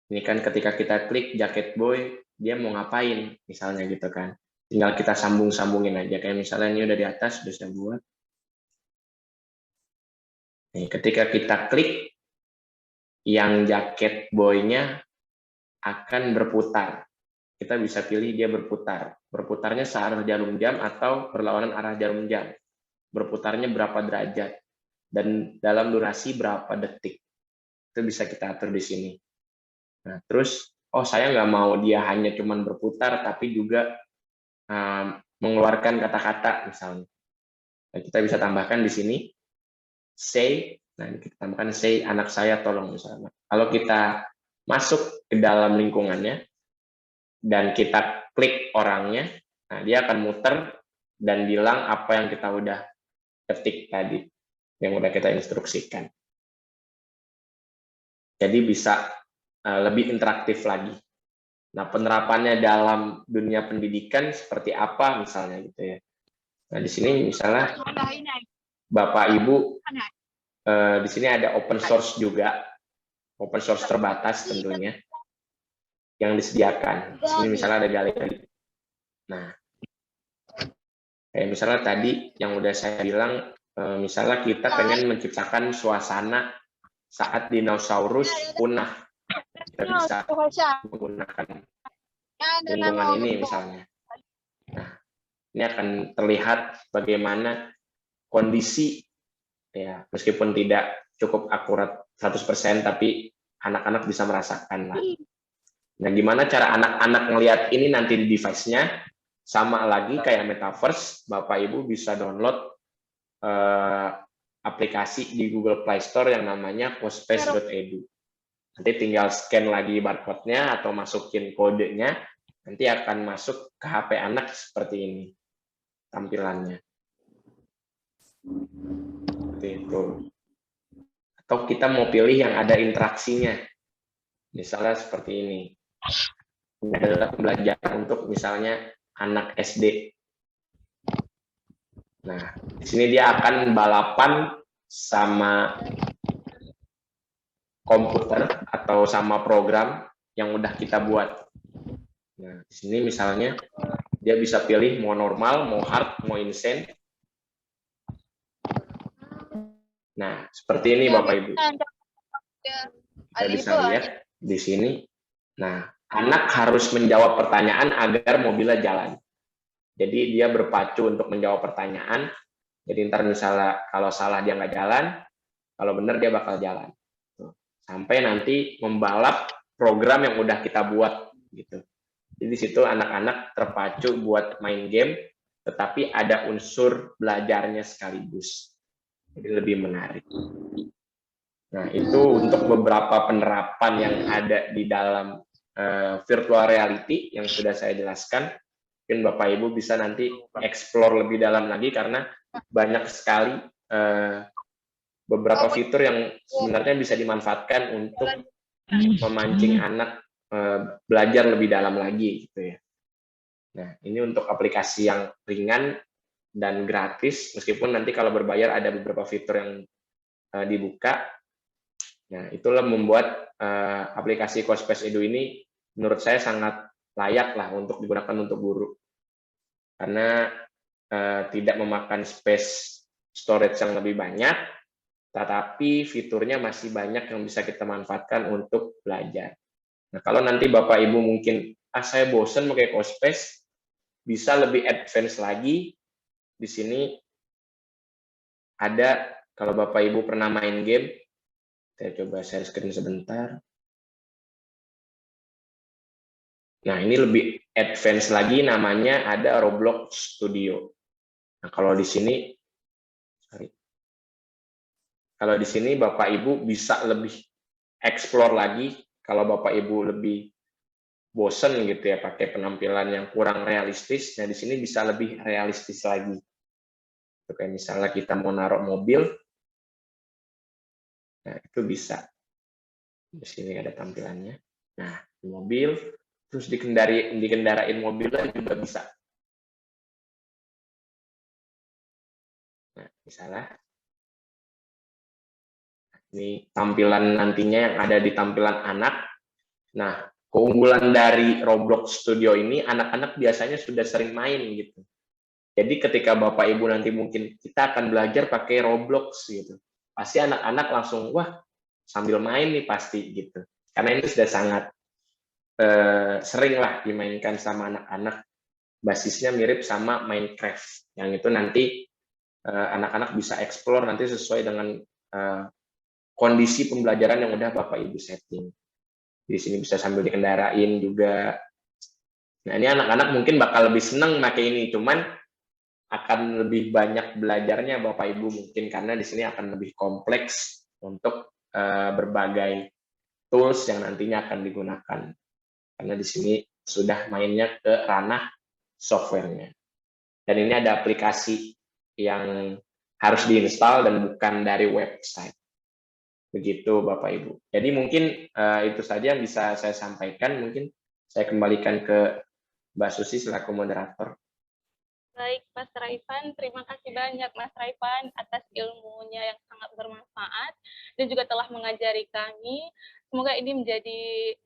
Speaker 6: ini kan ketika kita klik jacket boy, dia mau ngapain misalnya gitu kan. Tinggal kita sambung-sambungin aja. Kayak misalnya ini udah di atas, sudah saya buat. Nih, ketika kita klik, yang jaket boy-nya akan berputar. Kita bisa pilih dia berputar. Berputarnya searah jarum jam atau berlawanan arah jarum jam. Berputarnya berapa derajat. Dan dalam durasi berapa detik. Itu bisa kita atur di sini. Nah, terus, saya nggak mau dia hanya cuman berputar, tapi juga mengeluarkan kata-kata misalnya. Nah, kita bisa tambahkan di sini say. Nah, kita tambahkan say anak saya tolong misalnya. Kalau kita masuk ke dalam lingkungannya dan kita klik orangnya, nah dia akan muter dan bilang apa yang kita udah ketik tadi, yang udah kita instruksikan. Jadi bisa lebih interaktif lagi. Nah, penerapannya dalam dunia pendidikan seperti apa misalnya gitu ya. Nah, di sini misalnya Bapak Ibu di sini ada open source juga, open source terbatas tentunya yang disediakan. Di sini misalnya ada galeri. Nah, kayak misalnya tadi yang udah saya bilang, misalnya kita pengen menciptakan suasana saat dinosaurus punah. Kita bisa menggunakan lingkungan ini misalnya. Nah, ini akan terlihat bagaimana kondisi ya, meskipun tidak cukup akurat 100%, tapi anak-anak bisa merasakan lah. Nah, gimana cara anak-anak ngelihat ini nanti di device-nya? Sama lagi kayak Metaverse, Bapak Ibu bisa download aplikasi di Google Play Store yang namanya cospace.edu. Nanti tinggal scan lagi barcode-nya atau masukin kodenya, nanti akan masuk ke HP anak seperti ini tampilannya. Seperti itu. Atau kita mau pilih yang ada interaksinya. Misalnya seperti ini. Ini adalah pembelajaran untuk misalnya anak SD. Nah, di sini dia akan balapan sama komputer atau sama program yang udah kita buat. Nah, di sini misalnya dia bisa pilih mau normal, mau hard, mau insane. Nah, seperti ini Bapak Ibu. Kita bisa lihat di sini. Nah, anak harus menjawab pertanyaan agar mobilnya jalan. Jadi dia berpacu untuk menjawab pertanyaan. Jadi ntar misalnya kalau salah dia nggak jalan, kalau benar dia bakal jalan. Sampai nanti membalap program yang udah kita buat gitu. Jadi di situ anak-anak terpacu buat main game, tetapi ada unsur belajarnya sekaligus. Jadi lebih menarik. Nah, itu untuk beberapa penerapan yang ada di dalam virtual reality yang sudah saya jelaskan. Mungkin Bapak Ibu bisa nanti explore lebih dalam lagi karena banyak sekali beberapa fitur yang sebenarnya bisa dimanfaatkan untuk memancing anak belajar lebih dalam lagi gitu ya. Nah, ini untuk aplikasi yang ringan dan gratis, meskipun nanti kalau berbayar ada beberapa fitur yang dibuka. Nah, itulah membuat aplikasi Cospace Edu ini menurut saya sangat layak lah untuk digunakan untuk guru. Karena tidak memakan space storage yang lebih banyak, tetapi fiturnya masih banyak yang bisa kita manfaatkan untuk belajar. Nah, kalau nanti Bapak Ibu mungkin, saya bosen pakai Cospace, bisa lebih advance lagi. Di sini ada, kalau Bapak Ibu pernah main game, saya coba share screen sebentar. Nah, ini lebih advance lagi, namanya ada Roblox Studio. Nah, kalau di sini, Bapak Ibu bisa lebih explore lagi. Kalau Bapak Ibu lebih bosen gitu ya pakai penampilan yang kurang realistis, nah di sini bisa lebih realistis lagi. Kayak misalnya kita mau naruh mobil, nah itu bisa. Di sini ada tampilannya. Nah, mobil, terus dikendarain mobilnya juga bisa. Nah, misalnya ini tampilan nantinya yang ada di tampilan anak. Nah, keunggulan dari Roblox Studio ini, anak-anak biasanya sudah sering main gitu. Jadi ketika Bapak Ibu nanti mungkin kita akan belajar pakai Roblox gitu, pasti anak-anak langsung, wah sambil main nih pasti gitu. Karena ini sudah sangat sering lah dimainkan sama anak-anak. Basisnya mirip sama Minecraft, yang itu nanti anak-anak bisa explore nanti sesuai dengan kondisi pembelajaran yang udah Bapak Ibu setting. Di sini bisa sambil dikendarain juga. Nah, ini anak-anak mungkin bakal lebih senang pakai ini, cuman akan lebih banyak belajarnya Bapak Ibu mungkin karena di sini akan lebih kompleks untuk berbagai tools yang nantinya akan digunakan. Karena di sini sudah mainnya ke ranah softwarenya. Dan ini ada aplikasi yang harus diinstal dan bukan dari website. Begitu Bapak Ibu. Jadi mungkin itu saja yang bisa saya sampaikan. Mungkin saya kembalikan ke Mbak Susi selaku moderator.
Speaker 1: Baik, Mas Raifan, terima kasih banyak Mas Raifan atas ilmunya yang sangat bermanfaat dan juga telah mengajari kami. Semoga ini menjadi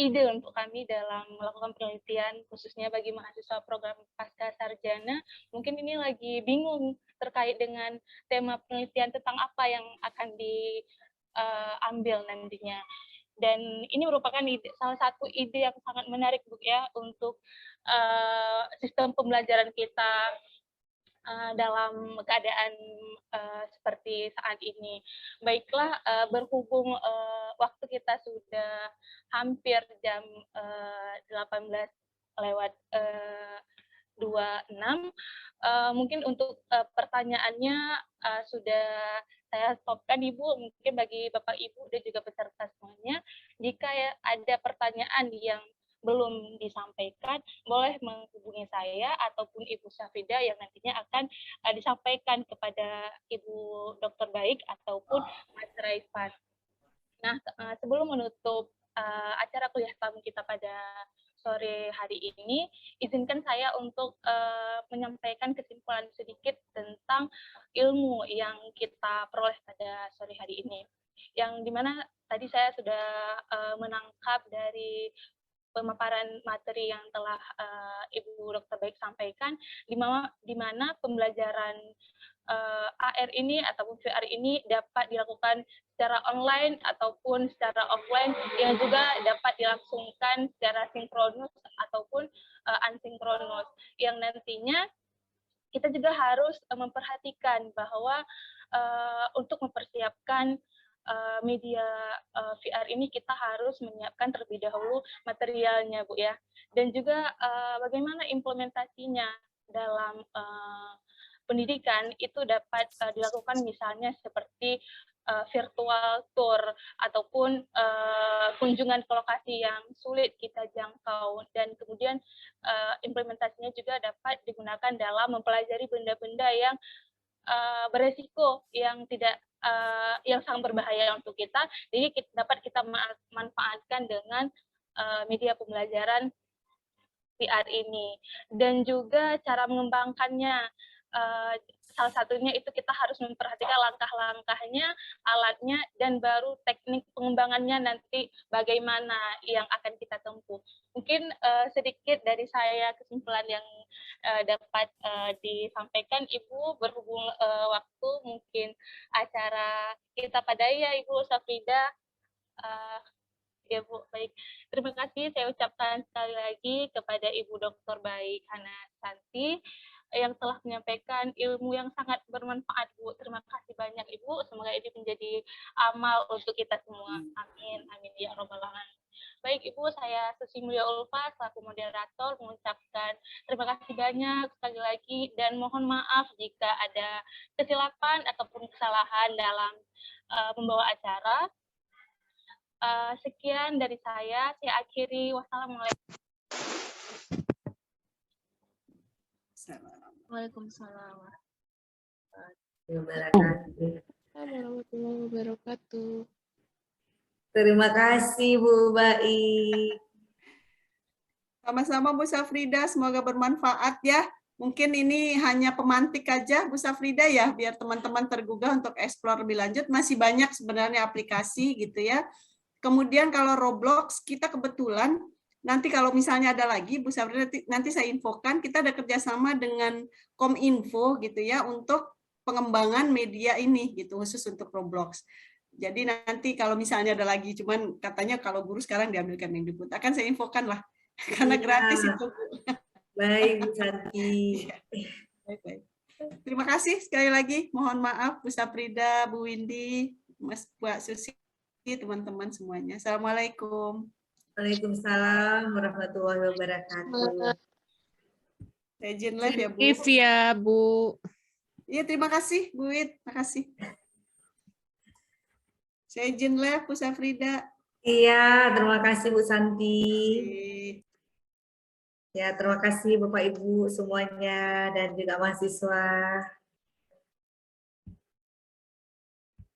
Speaker 1: ide untuk kami dalam melakukan penelitian, khususnya bagi mahasiswa program pasca sarjana. Mungkin ini lagi bingung terkait dengan tema penelitian tentang apa yang akan diambil nantinya. Dan ini merupakan salah satu ide yang sangat menarik Bu ya untuk sistem pembelajaran kita dalam keadaan seperti saat ini. Baiklah, berhubung waktu kita sudah hampir jam 18:26, mungkin untuk pertanyaannya sudah saya stopkan Ibu, mungkin bagi Bapak Ibu dan juga peserta semuanya, jika ada pertanyaan yang belum disampaikan, boleh menghubungi saya ataupun Ibu Safida yang nantinya akan disampaikan kepada Ibu Dokter Baik ataupun Mas Raifan. Nah, sebelum menutup acara kuliah tamu kita pada sore hari ini, izinkan saya untuk menyampaikan kesimpulan sedikit tentang ilmu yang kita peroleh pada sore hari ini. Yang dimana tadi saya sudah menangkap dari pemaparan materi yang telah Ibu Dokter Baik sampaikan, di mana pembelajaran AR ini ataupun VR ini dapat dilakukan secara online ataupun secara offline yang juga dapat dilangsungkan secara sinkronus ataupun asinkronus, yang nantinya kita juga harus memperhatikan bahwa untuk mempersiapkan media VR ini kita harus menyiapkan terlebih dahulu materialnya, Bu ya, dan juga bagaimana implementasinya dalam pendidikan itu dapat dilakukan misalnya seperti virtual tour ataupun kunjungan ke lokasi yang sulit kita jangkau, dan kemudian implementasinya juga dapat digunakan dalam mempelajari benda-benda yang beresiko, yang tidak yang sangat berbahaya untuk kita, jadi dapat kita manfaatkan dengan media pembelajaran VR ini. Dan juga cara mengembangkannya, salah satunya itu kita harus memperhatikan langkah-langkahnya, alatnya, dan baru teknik pengembangannya nanti bagaimana yang akan kita tempuh. Mungkin sedikit dari saya kesimpulan yang dapat disampaikan Ibu, berhubung waktu mungkin acara kita padai ya Ibu Safrida. Ya Bu, baik. Terima kasih saya ucapkan sekali lagi kepada Ibu Dr. Baik Hana Santi yang telah menyampaikan ilmu yang sangat bermanfaat, Bu. Terima kasih banyak, Ibu. Semoga ini menjadi amal untuk kita semua. Amin. Amin. Ya Rabbal Alamin. Baik, Ibu, saya Susi Mulia Ulfa, selaku moderator, mengucapkan terima kasih banyak sekali lagi, dan mohon maaf jika ada kesilapan ataupun kesalahan dalam membawa acara. Sekian dari saya akhiri. Wassalamualaikum.
Speaker 4: Waalaikumsalam
Speaker 3: Warahmatullahi
Speaker 7: wabarakatuh.
Speaker 3: Terima kasih Bu Baik.
Speaker 5: Sama-sama Bu Safrida, semoga bermanfaat ya. Mungkin ini hanya pemantik aja Bu Safrida ya, biar teman-teman tergugah untuk eksplor lebih lanjut. Masih banyak sebenarnya aplikasi gitu ya. Kemudian kalau Roblox, kita kebetulan nanti kalau misalnya ada lagi, Bu Safrida, nanti saya infokan, kita ada kerjasama dengan Kominfo gitu ya, untuk pengembangan media ini gitu, khusus untuk Roblox. Jadi nanti kalau misalnya ada lagi, cuman katanya kalau guru sekarang diambilkan Mendikbud, akan saya infokan lah, karena gratis itu.
Speaker 3: Baik, Bu Santi.
Speaker 5: Baik. Terima kasih sekali lagi, mohon maaf Bu Safrida, Bu Windy, Mas Mbak Susi, teman-teman semuanya. Assalamualaikum.
Speaker 3: Waalaikumsalam warahmatullahi wabarakatuh.
Speaker 5: Saya izin live ya Bu.
Speaker 7: If ya Bu.
Speaker 5: Iya, terima kasih Bu Wid, terima kasih. Saya izin live Bu Safrida.
Speaker 3: Iya, terima kasih Bu Santi. Ya, terima kasih Bapak Ibu semuanya dan juga mahasiswa.